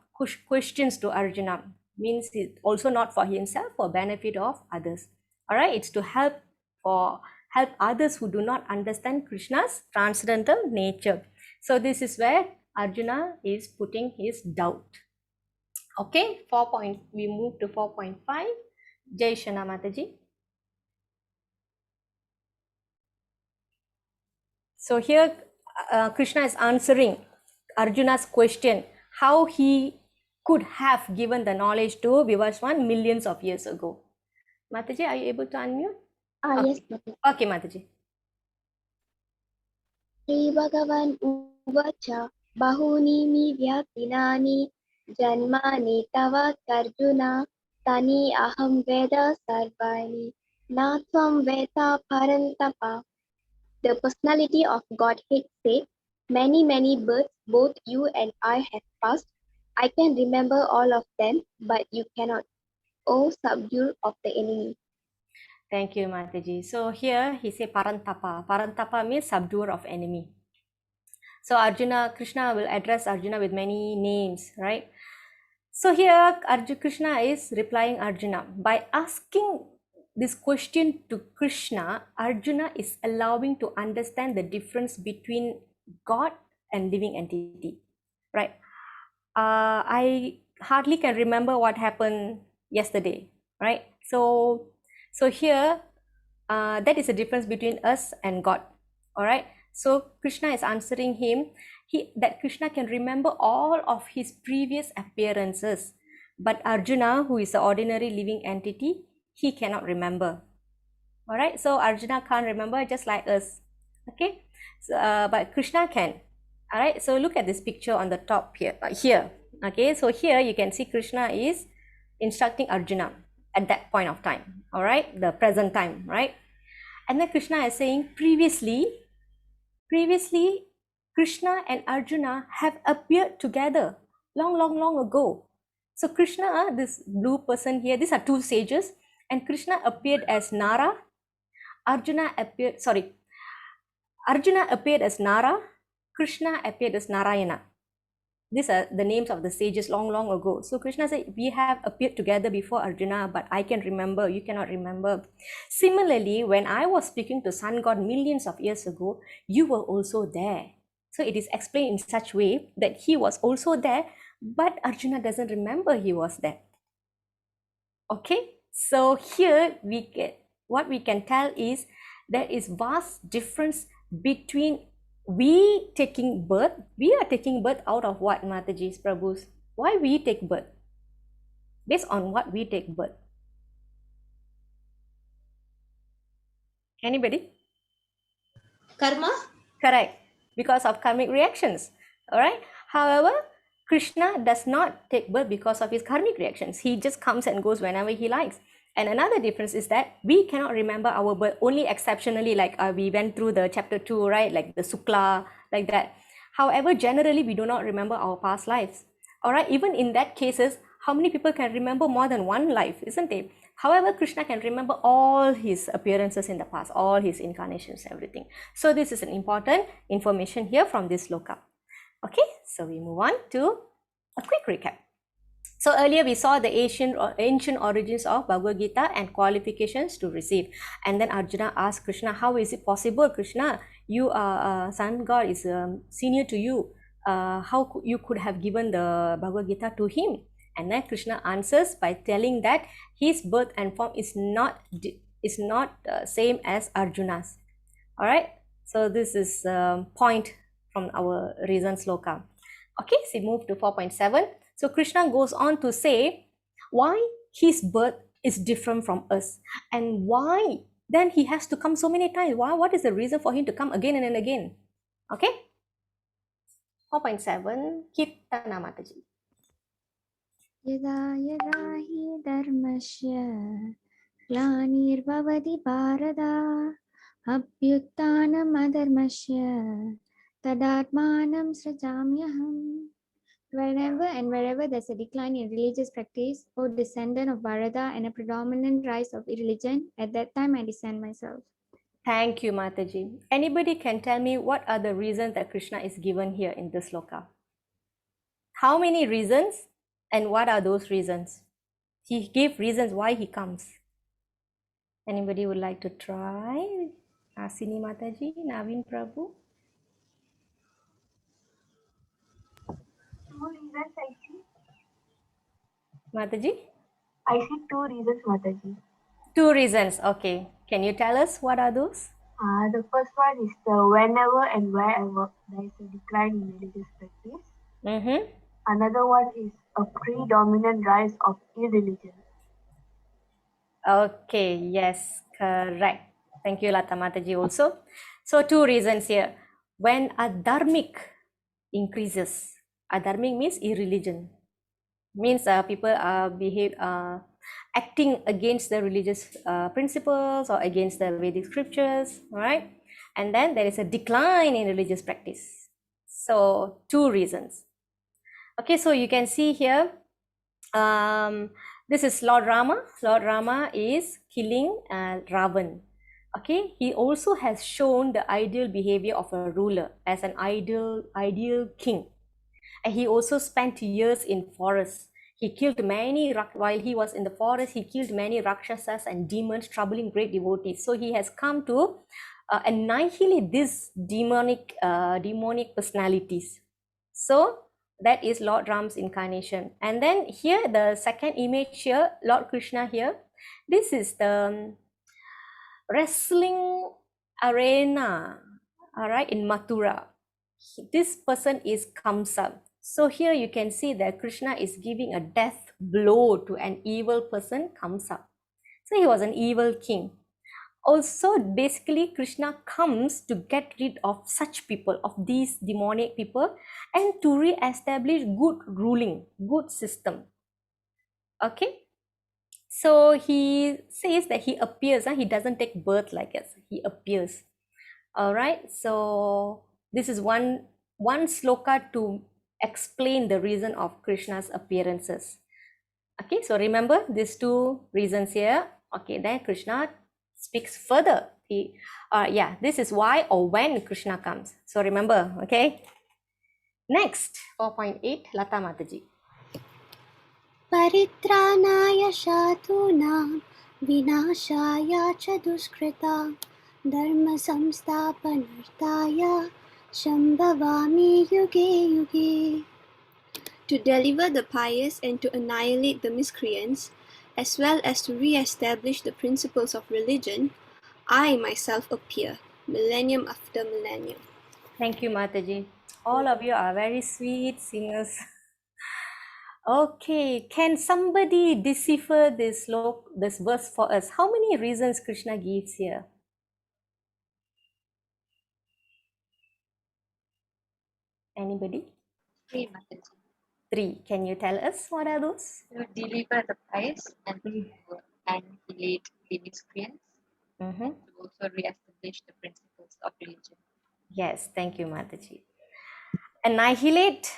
questions to Arjuna. Means it's also not for himself, for benefit of others. All right, it's to help others who do not understand Krishna's transcendental nature. So this is where Arjuna is putting his doubt. Okay, we move to 4.5. Jai Shana Mataji. So here Krishna is answering Arjuna's question, how he could have given the knowledge to Vivaswan millions of years ago. Mataji, are you able to unmute? Okay. Yes, Mataji. Okay, Mataji. Sri Bhagavan Uvacha Bahuni mi Vyatinani Janmani Tava Arjuna Tani Aham Veda Sarvani Natvam Veda Parantapa. The personality of Godhead said, many, many births both you and I have passed. I can remember all of them, but you cannot. O subdue of the enemy. Thank you, Mataji. So here he said Parantapa. Parantapa means subduer of enemy. So Krishna will address Arjuna with many names, right? So here Krishna is replying Arjuna. By asking this question to Krishna, Arjuna is allowing to understand the difference between God and living entity, right? I hardly can remember what happened yesterday, right? So here, that is the difference between us and God, all right? So Krishna is answering him, that Krishna can remember all of his previous appearances, but Arjuna, who is the ordinary living entity, he cannot remember, all right? So Arjuna can't remember, just like us, okay? So, but Krishna can, all right? So look at this picture on the top here, okay? So here you can see Krishna is instructing Arjuna at that point of time, all right? The present time, right? And then Krishna is saying, previously, Krishna and Arjuna have appeared together long ago. So Krishna, this blue person here, these are two sages, and Krishna appeared as Nara. Arjuna appeared as Nara. Krishna appeared as Narayana. These are the names of the sages long ago. So Krishna said, we have appeared together before Arjuna, but I can remember, you cannot remember. Similarly, when I was speaking to Sun God millions of years ago, you were also there. So it is explained in such way that he was also there, but Arjuna doesn't remember he was there. Okay, so here what we can tell is there is vast difference between we are taking birth out of what, Mataji's Prabhus? Why we take birth? Based on what we take birth? Anybody? Karma? Correct. Because of karmic reactions. All right. However, Krishna does not take birth because of his karmic reactions. He just comes and goes whenever he likes. And another difference is that we cannot remember our birth only exceptionally, like we went through the chapter 2, right? Like the Sukla, like that. However, generally, we do not remember our past lives. All right. Even in that cases, how many people can remember more than one life, isn't it? However, Krishna can remember all his appearances in the past, all his incarnations, everything. So this is an important information here from this sloka. Okay, so we move on to a quick recap. So earlier we saw the ancient origins of Bhagavad Gita and qualifications to receive. And then Arjuna asked Krishna, how is it possible, Krishna? You are Sun God is senior to you. How you could have given the Bhagavad Gita to him? And then Krishna answers by telling that his birth and form is not same as Arjuna's. All right. So this is point from our reason sloka. Okay. So move to 4.7. So Krishna goes on to say why his birth is different from us and why then he has to come so many times. Why? What is the reason for him to come again and again? Okay. 4.7. Kirtana Mataji. यदा यदा हि धर्मस्य ग्लानिर्भवति Bharat अभ्युत्थानमधर्मस्य तदात्मानं सृजाम्यहम्. Whenever and wherever there's a decline in religious practice, O descendant of Bharata, and a predominant rise of irreligion, at that time I descend myself. Thank you, Mataji. Anybody can tell me what are the reasons that Krishna is given here in this sloka? How many reasons and what are those reasons? He gave reasons why he comes. Anybody would like to try? Asini Mataji, Naveen Prabhu. Two reasons I see. Mataji? I see two reasons, Mataji. Two reasons. Okay. Can you tell us what are those? The first one is the whenever and wherever there is a decline in religious practice. Mm-hmm. Another one is a predominant rise of irreligion. Okay. Yes. Correct. Thank you, Lata Mataji also. So two reasons here. When a dharmic increases, a dharmic means irreligion. Means people are acting against the religious principles or against the Vedic scriptures, right? And then there is a decline in religious practice. So two reasons. Okay, so you can see here, this is Lord Rama. Lord Rama is killing Ravan. Okay, he also has shown the ideal behavior of a ruler as an ideal king. And he also spent years in forests. He killed many, while he was in the forest, he killed many Rakshasas and demons, troubling great devotees. So he has come to annihilate these demonic personalities. So that is Lord Ram's incarnation. And then here, the second image here, Lord Krishna here, this is the wrestling arena, all right, in Mathura. This person is Kamsa. So here you can see that Krishna is giving a death blow to an evil person, Kamsa. So he was an evil king. Also, basically, Krishna comes to get rid of such people, of these demonic people, and to re-establish good ruling, good system. Okay. So he says that he appears, he doesn't take birth like us, he appears. All right, so this is one sloka to explain the reason of Krishna's appearances. Okay, so remember these two reasons here. Okay, then Krishna speaks further. This is why or when Krishna comes. So remember, okay. Next, 4.8, Lata Mataji. परित्राणाय साधूनां विनाशाय च दुष्कृता धर्मसंस्थापनार्थाय सम्भवामि युगे युगे. To deliver the pious and to annihilate the miscreants, as well as to re-establish the principles of religion, I myself appear, millennium after millennium. Thank you, Mataji. All of you are very sweet singers. Okay, can somebody decipher this verse for us? How many reasons Krishna gives here? Anybody? 3, Mataji. 3. Can you tell us what are those? To deliver the pious and to annihilate the miscreants, and to also re-establish the principles of religion. Yes, thank you, Mataji. Annihilate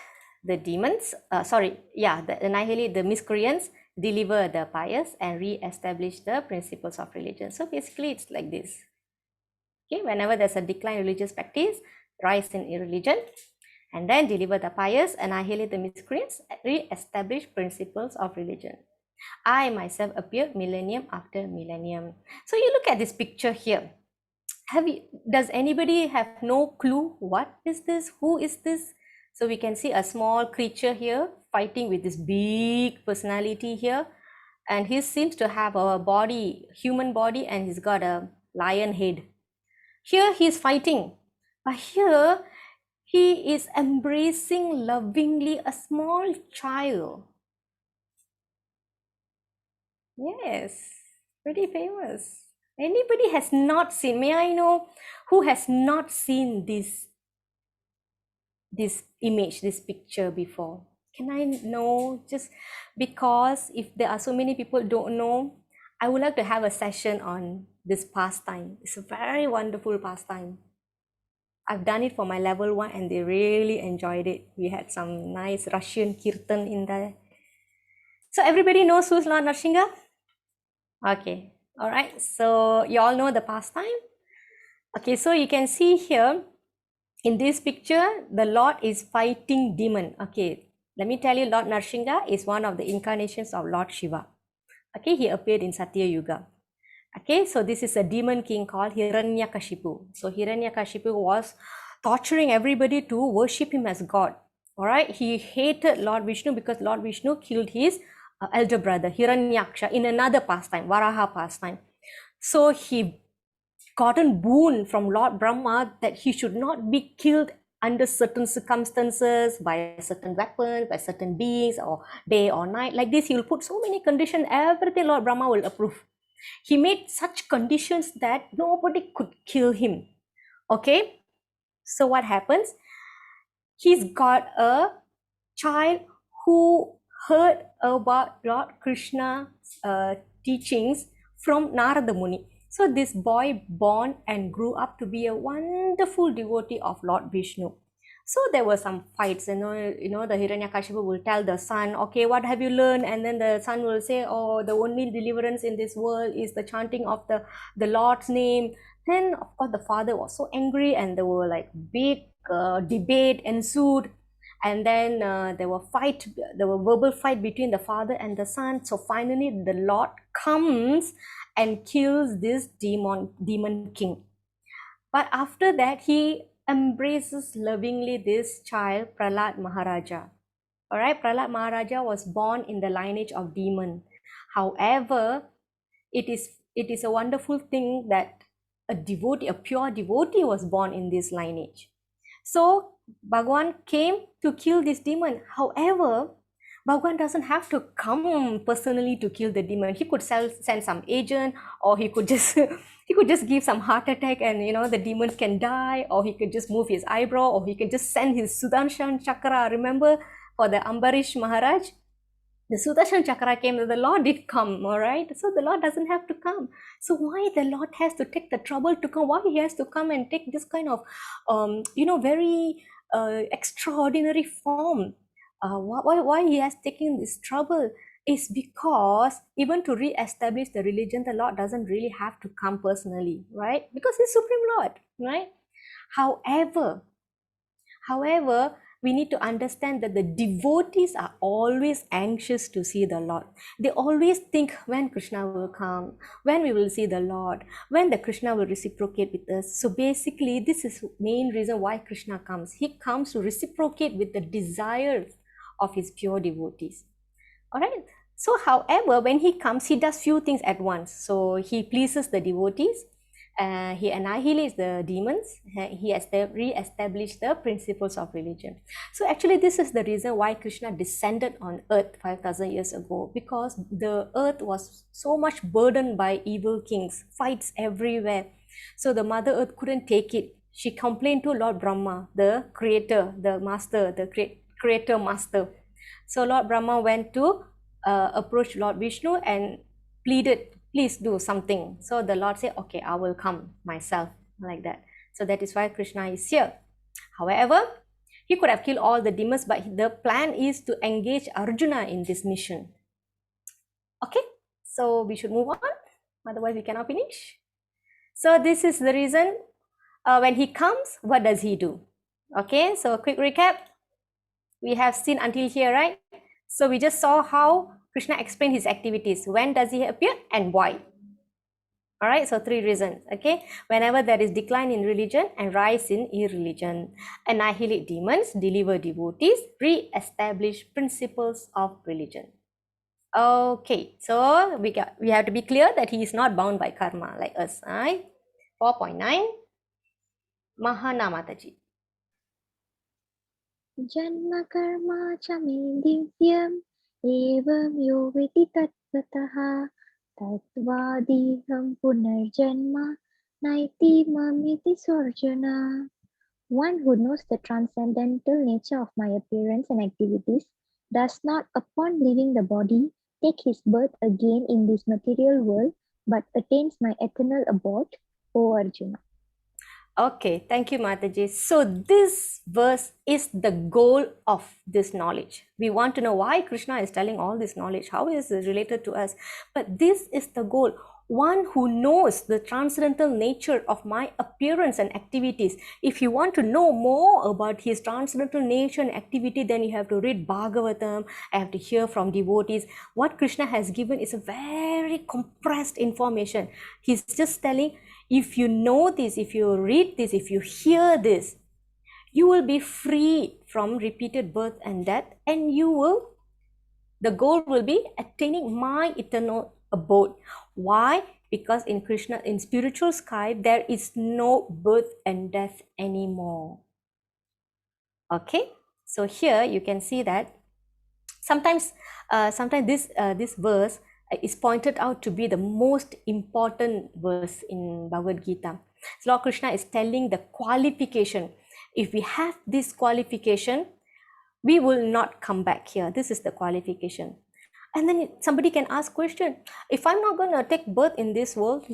the demons, annihilate the miscreants, deliver the pious, and re-establish the principles of religion. So basically, it's like this. Okay, whenever there's a decline in religious practice, rise in religion, and then deliver the pious, annihilate the miscreants, re-establish principles of religion. I myself appear millennium after millennium. So you look at this picture here. Does anybody have no clue what is this? Who is this? So we can see a small creature here fighting with this big personality here, and he seems to have a human body, and he's got a lion head. Here he's fighting, but here he is embracing lovingly a small child. Yes, pretty famous. Anybody has not seen? May I know who has not seen this image, this picture before? Can I know? Just because if there are so many people don't know, I would like to have a session on this pastime. It's a very wonderful pastime. I've done it for my level 1 and they really enjoyed it. We had some nice Russian kirtan in there. So everybody knows who's Lord Narsingha? Okay, all right. So you all know the pastime? Okay, so you can see here in this picture, the Lord is fighting demon. Okay, let me tell you, Lord Narsingha is one of the incarnations of Lord Shiva. Okay, he appeared in Satya Yuga. Okay, so this is a demon king called Hiranyakashipu. So Hiranyakashipu was torturing everybody to worship him as God. All right, he hated Lord Vishnu because Lord Vishnu killed his elder brother Hiranyaksha in another pastime, Varaha pastime. So he gotten boon from Lord Brahma that he should not be killed under certain circumstances, by a certain weapon, by certain beings, or day or night. Like this, he will put so many conditions, everything Lord Brahma will approve. He made such conditions that nobody could kill him. Okay, so what happens? He's got a child who heard about Lord Krishna's teachings from Narada Muni. So this boy born and grew up to be a wonderful devotee of Lord Vishnu. So there were some fights, the Hiranyakashipu will tell the son, okay, what have you learned? And then the son will say, oh, the only deliverance in this world is the chanting of the Lord's name. Then, of course, the father was so angry, and there were like big debate ensued. And then there were verbal fight between the father and the son. So finally, the Lord comes and kills this demon king. But after that, he embraces lovingly this child, Prahlad Maharaja. All right, Prahlad Maharaja was born in the lineage of demon. However, it is a wonderful thing that a devotee, a pure devotee, was born in this lineage. So Bhagwan came to kill this demon. However, Bhagwan doesn't have to come personally to kill the demon. He could send some agent, or he could just he could just give some heart attack, and the demon can die, or he could just move his eyebrow, or he could just send his Sudarshan Chakra. Remember, for the Ambarish Maharaj, the Sudarshan Chakra came, the Lord did come, all right? So the Lord doesn't have to come. So why the Lord has to take the trouble to come? Why he has to come and take this kind of, very extraordinary form? Why he has taken this trouble is because even to re-establish the religion, the Lord doesn't really have to come personally, right? Because he's Supreme Lord, right? However, we need to understand that the devotees are always anxious to see the Lord. They always think when Krishna will come, when we will see the Lord, when the Krishna will reciprocate with us. So basically, this is the main reason why Krishna comes. He comes to reciprocate with the desires of his pure devotees. All right. So, however, when he comes, he does few things at once. So he pleases the devotees. He annihilates the demons. He has re-established the principles of religion. So actually, this is the reason why Krishna descended on earth 5,000 years ago, because the earth was so much burdened by evil kings, fights everywhere. So the Mother Earth couldn't take it. She complained to Lord Brahma, the creator, the master, the creator master. So Lord Brahma went to approach Lord Vishnu and pleaded, please do something. So the Lord said, okay, I will come myself, like that. So that is why Krishna is here. However, he could have killed all the demons, but the plan is to engage Arjuna in this mission. Okay, so we should move on, otherwise we cannot finish. So this is the reason when he comes, what does he do? Okay, so quick recap. We have seen until here, right? So we just saw how Krishna explained his activities. When does he appear and why? All right, so 3 reasons. Okay, whenever there is decline in religion and rise in irreligion, annihilate demons, deliver devotees, re-establish principles of religion. Okay, so we have to be clear that he is not bound by karma like us. Right? 4.9, Mahana Mataji. जन्म कर्मा च मे दिव्यम् एवं यो वेति तत्त्वतः तत्त्वादीहं पुनर्जन्म नैति ममिति सोऽर्जुन. One who knows the transcendental nature of my appearance and activities does not, upon leaving the body, take his birth again in this material world, but attains my eternal abode, O Arjuna. Okay, thank you, Mataji. So this verse is the goal of this knowledge. We want to know why Krishna is telling all this knowledge. How is it related to us? But this is the goal. One who knows the transcendental nature of my appearance and activities. If you want to know more about his transcendental nature and activity, then you have to read Bhagavatam. I have to hear from devotees. What Krishna has given is a very compressed information. He's just telling, if you know this, if you read this, if you hear this, you will be free from repeated birth and death, and the goal will be attaining my eternal abode. Why? Because in Krishna, in spiritual sky, there is no birth and death anymore. Okay, so here you can see that sometimes this verse is pointed out to be the most important verse in Bhagavad Gita. So Lord Krishna is telling the qualification. If we have this qualification, we will not come back here. This is the qualification. And then somebody can ask question, if I'm not going to take birth in this world,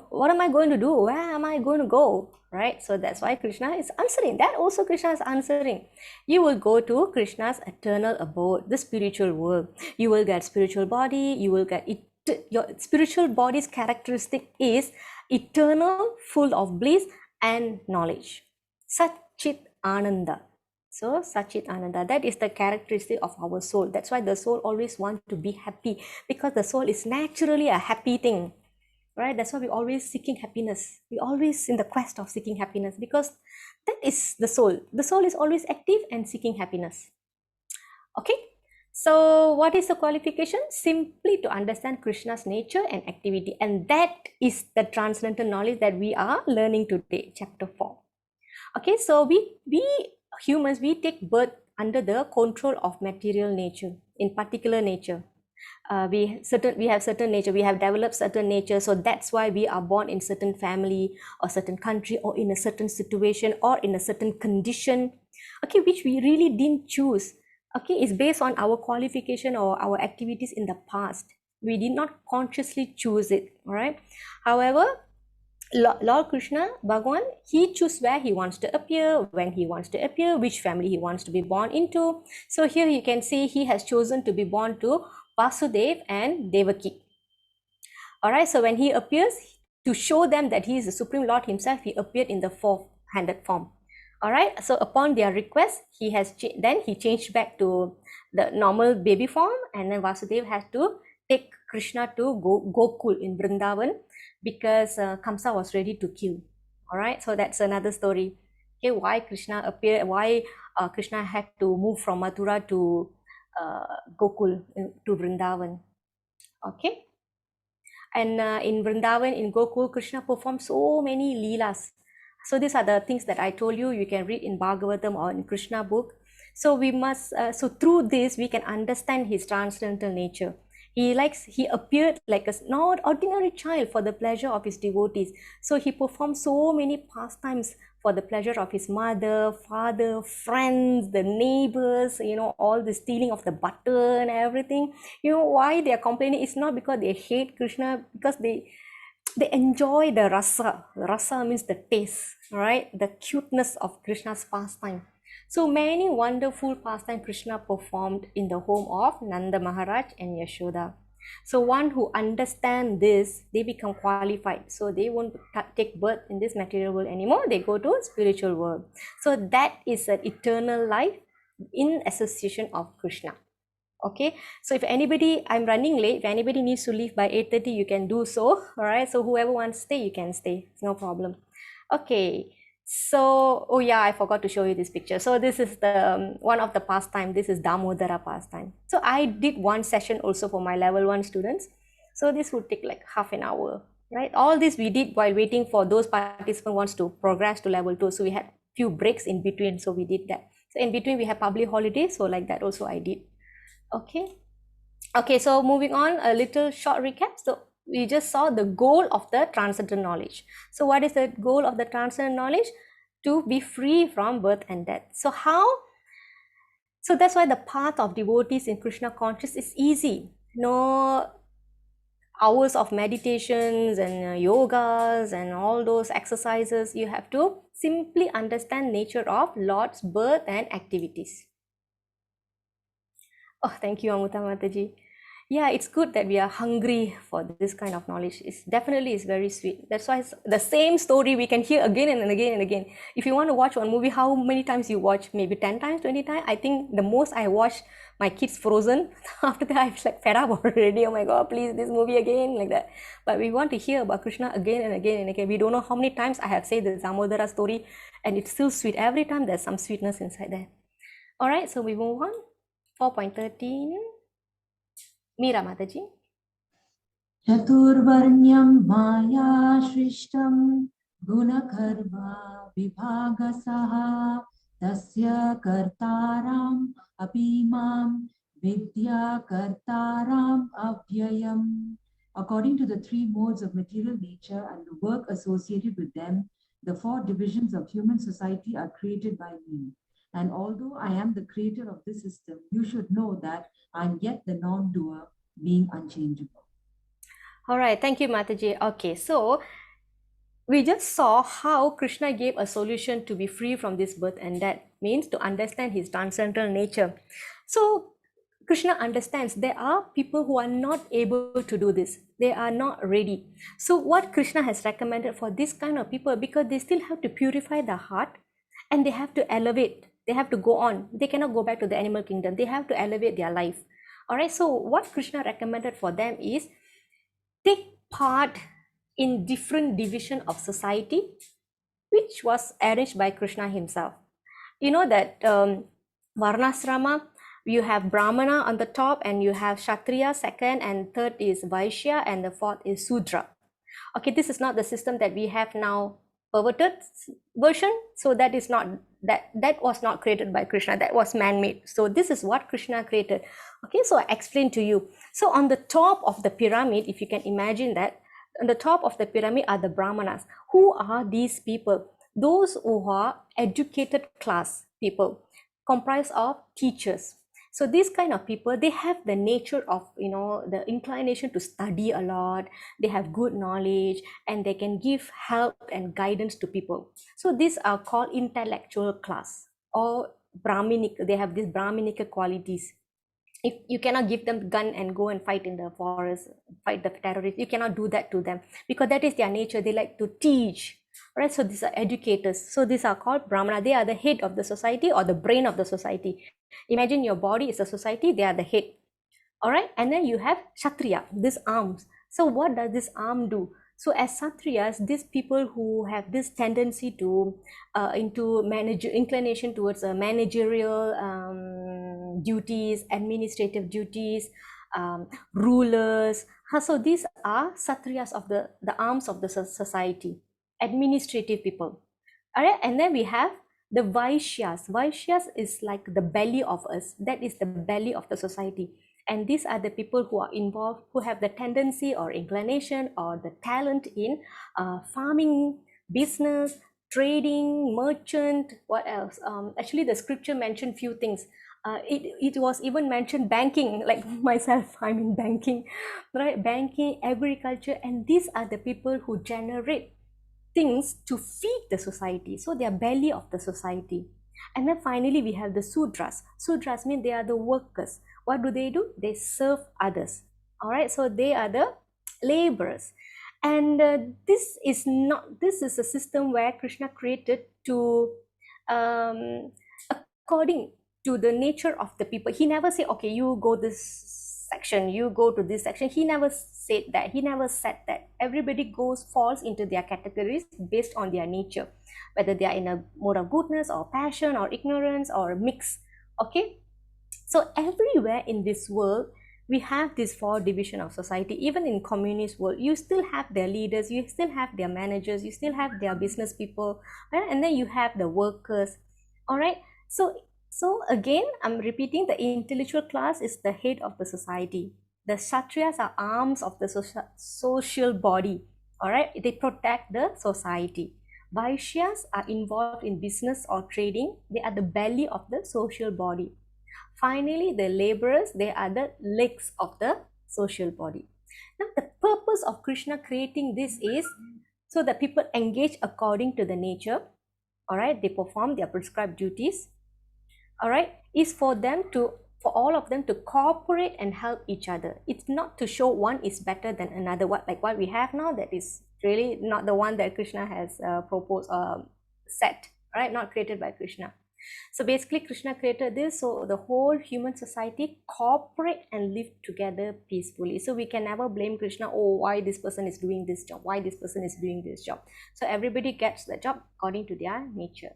what am I going to do? Where am I going to go? Right? So that's why Krishna is answering. That also Krishna is answering. You will go to Krishna's eternal abode, the spiritual world. You will get spiritual body. You will get it. Your spiritual body's characteristic is eternal, full of bliss and knowledge. Satchit Ananda. So Sachit Ananda, that is the characteristic of our soul. That's why the soul always wants to be happy, because the soul is naturally a happy thing, right? That's why we always seeking happiness. We always in the quest of seeking happiness, because that is the soul. The soul is always active and seeking happiness. Okay. So what is the qualification? Simply to understand Krishna's nature and activity. And that is the transcendental knowledge that we are learning today, chapter 4. Okay, so we humans, we take birth under the control of material nature, in particular nature. We have certain nature, we have developed certain nature, so that's why we are born in certain family or certain country or in a certain situation or in a certain condition, okay, which we really didn't choose. Okay, it's based on our qualification or our activities in the past. We did not consciously choose it, all right? However, Lord Krishna, Bhagavan, he chooses where he wants to appear, when he wants to appear, which family he wants to be born into. So here you can see he has chosen to be born to Vasudev and Devaki. Alright, so when he appears, to show them that he is the Supreme Lord himself, he appeared in the four-handed form. Alright, so upon their request, then he changed back to the normal baby form, and then Vasudev had to take Krishna to Gokul in Vrindavan, because Kamsa was ready to kill. All right, so that's another story. Okay, why Krishna appeared, why Krishna had to move from Mathura to Gokul, to Vrindavan. Okay, and in Vrindavan, in Gokul, Krishna performed so many leelas. So these are the things that I told you. You can read in Bhagavatam or in Krishna book. So we must, so through this, we can understand his transcendental nature. He appeared like a not ordinary child for the pleasure of his devotees. So he performed so many pastimes for the pleasure of his mother, father, friends, the neighbors, all the stealing of the butter and everything. Why they are complaining? It's not because they hate Krishna, because they enjoy the rasa. Rasa means the taste, right? The cuteness of Krishna's pastime. So many wonderful pastime Krishna performed in the home of Nanda Maharaj and Yashoda. So one who understand this, they become qualified. So they won't take birth in this material world anymore. They go to spiritual world. So that is an eternal life in association of Krishna. Okay, so if anybody, I'm running late, if anybody needs to leave by 8:30, you can do so. All right, so whoever wants to stay, you can stay, it's no problem. Okay, so oh yeah, I forgot to show you this picture. So this is the one of the pastime. This is Damodara pastime. So I did one session also for my level 1 students. So this would take like half an hour, right? All this we did while waiting for those participants wants to progress to level 2. So we had few breaks in between, so we did that. So in between we have public holidays, so like that also I did. Okay, so moving on, a little short recap. So we just saw the goal of the transcendental knowledge. So what is the goal of the transcendental knowledge? To be free from birth and death. So that's why the path of devotees in Krishna consciousness is easy. No hours of meditations and yogas and all those exercises. You have to simply understand nature of Lord's birth and activities. Oh, thank you, Amuta Mataji. Yeah, it's good that we are hungry for this kind of knowledge. It's definitely is very sweet. That's why it's the same story we can hear again and again and again. If you want to watch one movie, how many times you watch? Maybe 10 times, 20 times? I think the most I watched my kids Frozen. After that, I was like fed up already. Oh my God, please, this movie again, like that. But we want to hear about Krishna again and again and again. We don't know how many times I have said the Damodara story, and it's still sweet. Every time there's some sweetness inside there. All right, so we move on. 4.13. Meera Mataji. Chaturvarnyam maya shrishtam gunakarma vibhagasaha tasya kartaram apimam vidya kartaram avyayam. According to the 3 modes of material nature and the work associated with them, the 4 divisions of human society are created by me. And although I am the creator of this system, you should know that I am yet the non-doer, being unchangeable. All right, thank you, Mataji. Okay, so we just saw how Krishna gave a solution to be free from this birth and death, means to understand his transcendental nature. So Krishna understands there are people who are not able to do this. They are not ready. So what Krishna has recommended for this kind of people, because they still have to purify the heart and they have to elevate. They have to go on. They cannot go back to the animal kingdom. They have to elevate their life. All right. So what Krishna recommended for them is take part in different division of society, which was arranged by Krishna himself. You know that Varnasrama, you have Brahmana on the top, and you have Kshatriya second, and third is Vaishya, and the fourth is Sudra. Okay, this is not the system that we have now, perverted version. So that is not, that was not created by Krishna, that was man-made. So this is what Krishna created. Okay, so I explained to you. So on the top of the pyramid, if you can imagine that, on the top of the pyramid are the Brahmanas. Who are these people? Those who are educated class people, comprised of teachers. So these kind of people, they have the nature of, the inclination to study a lot. They have good knowledge and they can give help and guidance to people. So these are called intellectual class or Brahminic. They have these Brahminic qualities. If you cannot give them gun and go and fight in the forest, fight the terrorists, you cannot do that to them, because that is their nature. They like to teach, right? So these are educators. So these are called Brahmana. They are the head of the society or the brain of the society. Imagine your body is a society, they are the head. All right, and then you have Kshatriya, this arms. So what does this arm do? So as Kshatriyas, these people who have this tendency to into inclination towards managerial duties, administrative duties, rulers. So these are Kshatriyas of the arms of the society, administrative people. All right, and then we have the Vaishyas. Vaishyas is like the belly of us. That is the belly of the society. And these are the people who are involved, who have the tendency or inclination or the talent in farming, business, trading, merchant, what else? Actually, the scripture mentioned few things. It was even mentioned banking, like myself, I'm in banking, right? Banking, agriculture, and these are the people who generate things to feed the society. So they are belly of the society. And then finally, we have the Sudras. Sudras mean they are the workers. What do? They serve others. All right, so they are the laborers. And this is a system where Krishna created to according to the nature of the people. He never say, okay, you go this section, you go to this section. He never said that. He never said that. Everybody falls into their categories based on their nature, whether they are in a mode of goodness or passion or ignorance or mix. Okay, so everywhere in this world we have this four division of society. Even in communist world, you still have their leaders, you still have their managers, you still have their business people, right? And then you have the workers. All right, so again, I'm repeating, the intellectual class is the head of the society. The Kshatriyas are arms of the social body. All right, they protect the society. Vaishyas are involved in business or trading. They are the belly of the social body. Finally, the laborers, they are the legs of the social body. Now, the purpose of Krishna creating this is so that people engage according to the nature. All right, they perform their prescribed duties. All right, is for all of them to cooperate and help each other. It's not to show one is better than another. What we have now, that is really not the one that Krishna has proposed set, right? Not created by Krishna. So basically, Krishna created this so the whole human society cooperate and live together peacefully. So we can never blame Krishna, oh, why this person is doing this job, why this person is doing this job. So everybody gets the job according to their nature.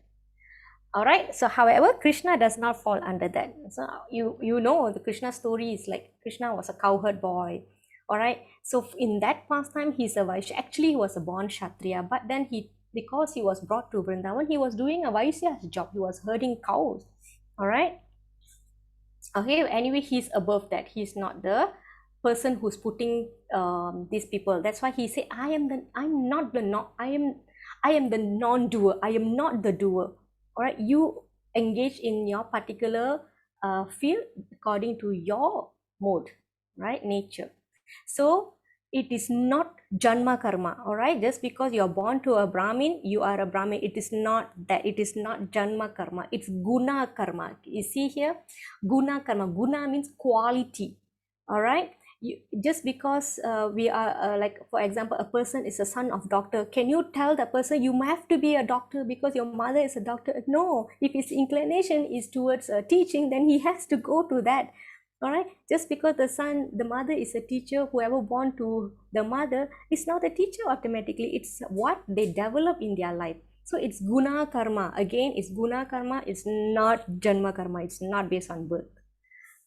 All right, so however, Krishna does not fall under that. So you know the Krishna story is like Krishna was a cowherd boy. All right, so in that pastime he's a Vaishya. Actually he was a born Kshatriya, but then because he was brought to Vrindavan, he was doing a Vaishya's job. He was herding cows. All right, okay, anyway, he's above that. He's not the person who's putting these people. That's why he said, I am the non-doer. I am not the doer. All right, you engage in your particular field according to your mode. right? Nature. So it is not janma karma, all right? Just because you're born to a Brahmin, you are a Brahmin. It is not that. It is not janma karma. It's guna karma. You see here, guna karma. Guna means quality, all right? Just because we are like, for example, a person is a son of doctor, can you tell the person you have to be a doctor because your mother is a doctor? No. If his inclination is towards teaching, then he has to go to that. All right, just because the mother is a teacher, whoever born to the mother is not a teacher automatically. It's what they develop in their life. So it's guna karma. Again, it's guna karma. It's not janma karma. It's not based on birth.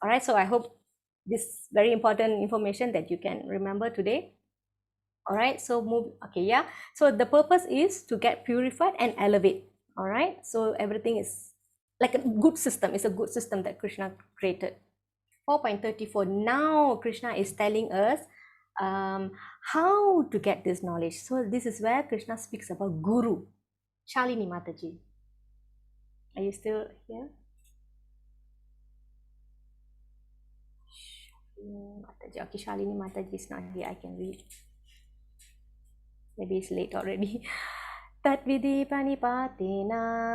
All right, so I hope this very important information that you can remember today. All right, so move. Okay, yeah. So the purpose is to get purified and elevate. All right, so everything is like a good system. It's a good system that Krishna created. 4.34. Now Krishna is telling us how to get this knowledge. So this is where Krishna speaks about Guru. Shalini Mataji, are you still here? Mataji. Okay, Shalini Mataji is not here. I can read. Maybe it's late already. तद्विधिपनिपातेन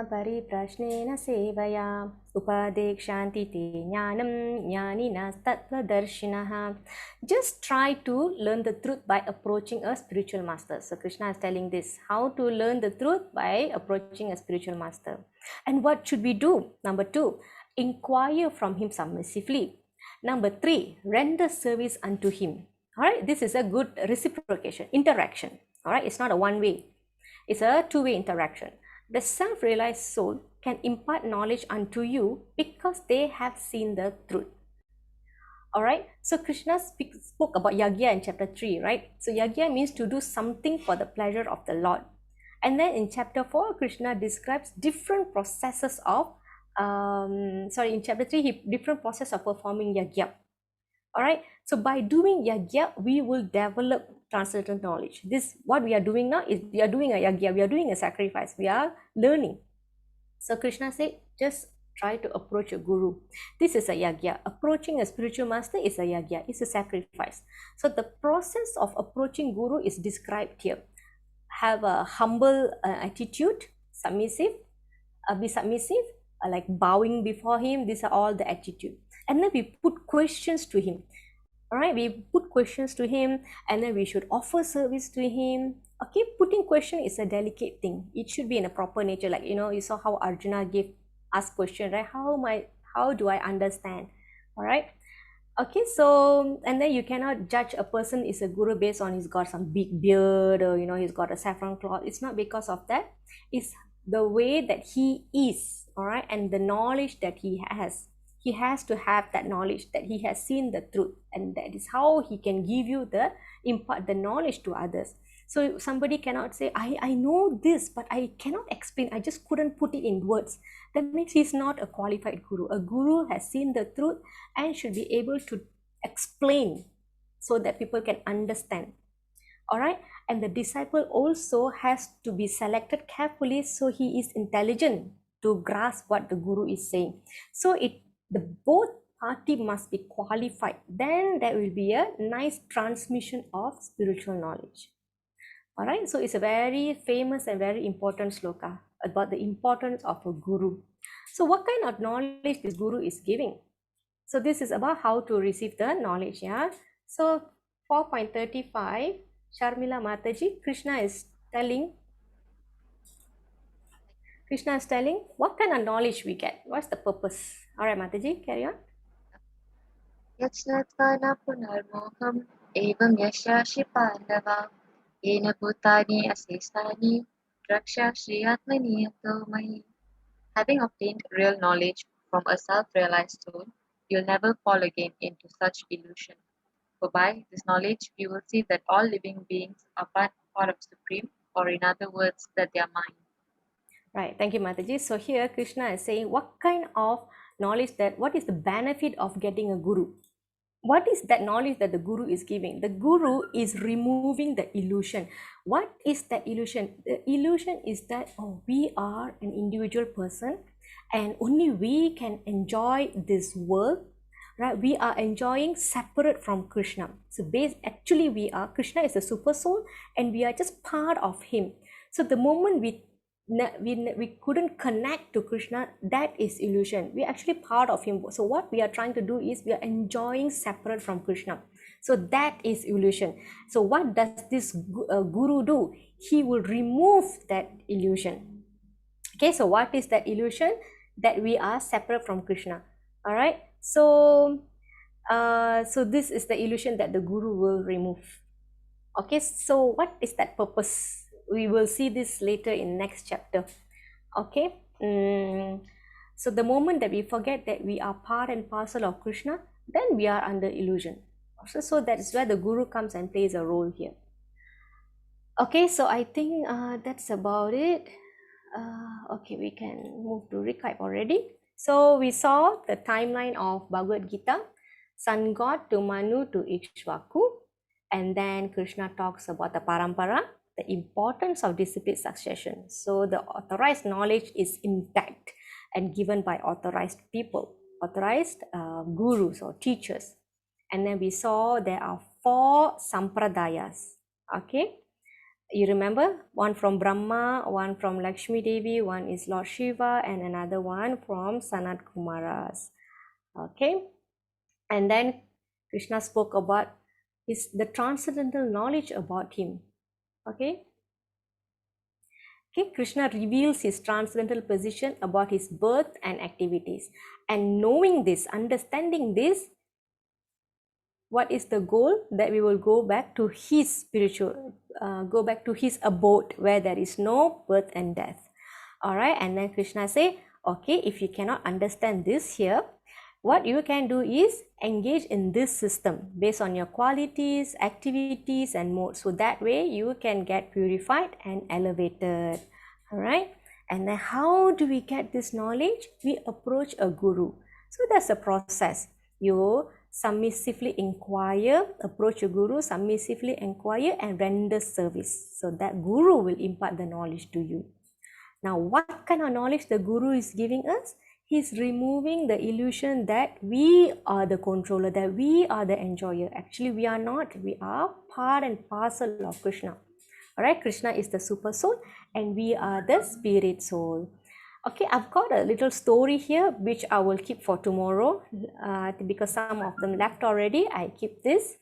परिप्रश्नेन सेवया उपादेक्षान्ति ते ज्ञानं ज्ञानिनस्तत्त्वदर्शिनः. Just try to learn the truth by approaching a spiritual master. So Krishna is telling this, how to learn the truth by approaching a spiritual master. And what should we do? Number 2, inquire from him submissively. Number 3, render service unto him. All right, this is a good reciprocation, interaction. All right, it's not a one way. It's a two-way interaction. The self-realized soul can impart knowledge unto you because they have seen the truth. All right. So Krishna spoke about yagya in chapter 3, right? So yagya means to do something for the pleasure of the Lord. And then in chapter 4, Krishna describes different processes of, in chapter 3, different process of performing yagya. All right, so by doing yagya, we will develop transcendental knowledge. This, what we are doing now is we are doing a yagya, we are doing a sacrifice, we are learning. So Krishna said, just try to approach a guru. This is a yagya. Approaching a spiritual master is a yagya, it's a sacrifice. So the process of approaching guru is described here. Have a humble attitude, submissive, be submissive, like bowing before him. These are all the attitude. And then we put questions to him. All right, we put questions to him, and then we should offer service to him. Okay, putting question is a delicate thing. It should be in a proper nature. Like, you saw how Arjuna asked question, right? How do I understand? All right. Okay, so, and then you cannot judge a person is a guru based on he's got some big beard, or he's got a saffron cloth. It's not because of that. It's the way that he is. All right, and the knowledge that he has. He has to have that knowledge that he has seen the truth, and that is how he can give you impart the knowledge to others. So somebody cannot say, I know this, but I cannot explain. I just couldn't put it in words. That means he's not a qualified guru. A guru has seen the truth and should be able to explain so that people can understand. All right, and the disciple also has to be selected carefully so he is intelligent to grasp what the guru is saying. So the both party must be qualified. Then there will be a nice transmission of spiritual knowledge. All right, so it's a very famous and very important sloka about the importance of a guru. So what kind of knowledge this guru is giving? So this is about how to receive the knowledge. Yeah. So 4.35, Sharmila Mataji, Krishna is telling what kind of knowledge we get. What's the purpose? All right, Mataji, carry on. यत्स्नात्वा न पुनर्मोहम् एवं यशासि पाण्डव येन भूतानि अशेषानि रक्षा श्रियात्मनियतो मयि. Having obtained real knowledge from a self-realized soul, you'll never fall again into such illusion. For by this knowledge, you will see that all living beings are part of Supreme, or in other words, that they are mine. Right, thank you, Mataji. So here Krishna is saying what kind of knowledge, what is the benefit of getting a guru? What is that knowledge that the guru is giving? The guru is removing the illusion. What is that illusion? The illusion is that we are an individual person and only we can enjoy this world. right? We are enjoying separate from Krishna. So actually Krishna is a super soul and we are just part of him. So the moment we couldn't connect to Krishna, that is illusion. We're actually part of him. So what we are trying to do is we are enjoying separate from Krishna. So that is illusion. So what does this guru do? He will remove that illusion. Okay, so what is that illusion? That we are separate from Krishna. All right. So this is the illusion that the guru will remove. Okay, so what is that purpose? We will see this later in next chapter. Okay. So the moment that we forget that we are part and parcel of Krishna, then we are under illusion. So that is where the guru comes and plays a role here. Okay, so I think that's about it. Okay, we can move to recap already. So we saw the timeline of Bhagavad Gita, sun god to Manu to Ikshvaku, and then Krishna talks about the parampara, the importance of disciplined succession. So the authorized knowledge is intact and given by authorized people, authorized gurus or teachers. And then we saw there are 4 sampradayas. Okay, you remember, one from Brahma, one from Lakshmi Devi, one is Lord Shiva, and another one from Sanat Kumaras. Okay, and then Krishna spoke about the transcendental knowledge about him. Okay, Krishna reveals his transcendental position about his birth and activities, and knowing this, understanding this, what is the goal? That we will go back to his spiritual, go back to his abode where there is no birth and death. All right, and then Krishna say, okay, if you cannot understand this here, what you can do is engage in this system based on your qualities, activities, and modes. So that way you can get purified and elevated. All right, and then how do we get this knowledge? We approach a guru. So that's a process. You submissively inquire, approach a guru, submissively inquire and render service. So that guru will impart the knowledge to you. Now, what kind of knowledge the guru is giving us? He's removing the illusion that we are the controller, that we are the enjoyer. Actually, we are not. We are part and parcel of Krishna. All right, Krishna is the super soul and we are the spirit soul. Okay, I've got a little story here which I will keep for tomorrow because some of them left already. I keep this.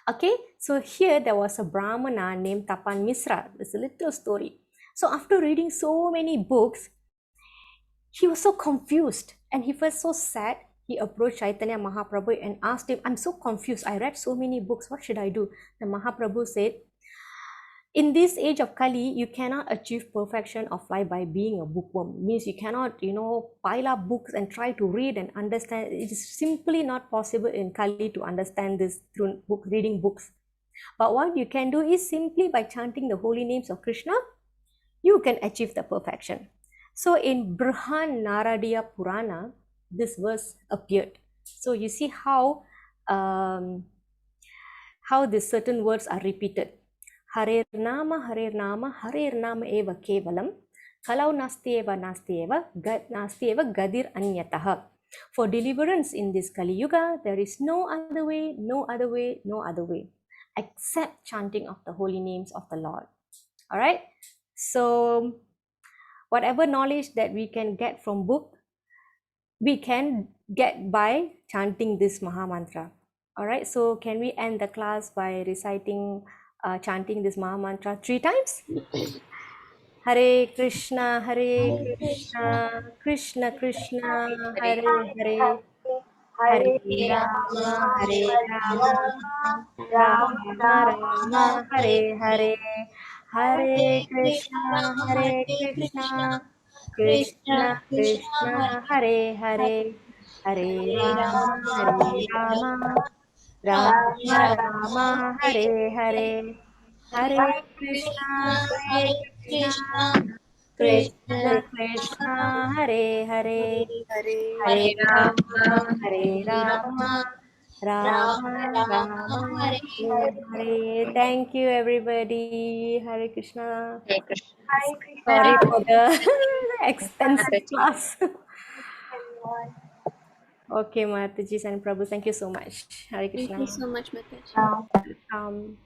Okay, so here there was a Brahmana named Tapan Misra. There's a little story. So after reading so many books, he was so confused and he felt so sad. He approached Chaitanya Mahaprabhu and asked him, I'm so confused. I read so many books. What should I do? The Mahaprabhu said, in this age of Kali, you cannot achieve perfection of life by being a bookworm. It means you cannot, pile up books and try to read and understand. It is simply not possible in Kali to understand this through reading books. But what you can do is simply by chanting the holy names of Krishna, you can achieve the perfection. So in Brihan Naradiya Purana, this verse appeared. So you see how these certain words are repeated. Harer Nama eva kevalam, kalau nasti eva gadir anyataha. For deliverance in this Kali Yuga, there is no other way, except chanting of the holy names of the Lord. All right. So whatever knowledge that we can get from book, we can get by chanting this Maha Mantra. All right. So can we end the class by reciting, chanting this Maha Mantra 3 times? Hare Krishna, Krishna Krishna, Hare Hare, Hare Rama, Rama Rama, Hare Hare, Hare Krishna, Krishna Krishna, Hare Hare, Hare Rama, Rama Rama, Hare Hare, Hare Krishna, Krishna Krishna, Hare Hare, Hare Rama, Rama Rama, Hare Hare. Thank you, everybody. Hare Krishna. Hare Krishna. Sorry for the extensive class. Everyone. Okay, Mataji and Prabhu, thank you so much. Hare Thank Krishna. you so much, Mataji. Now, Welcome.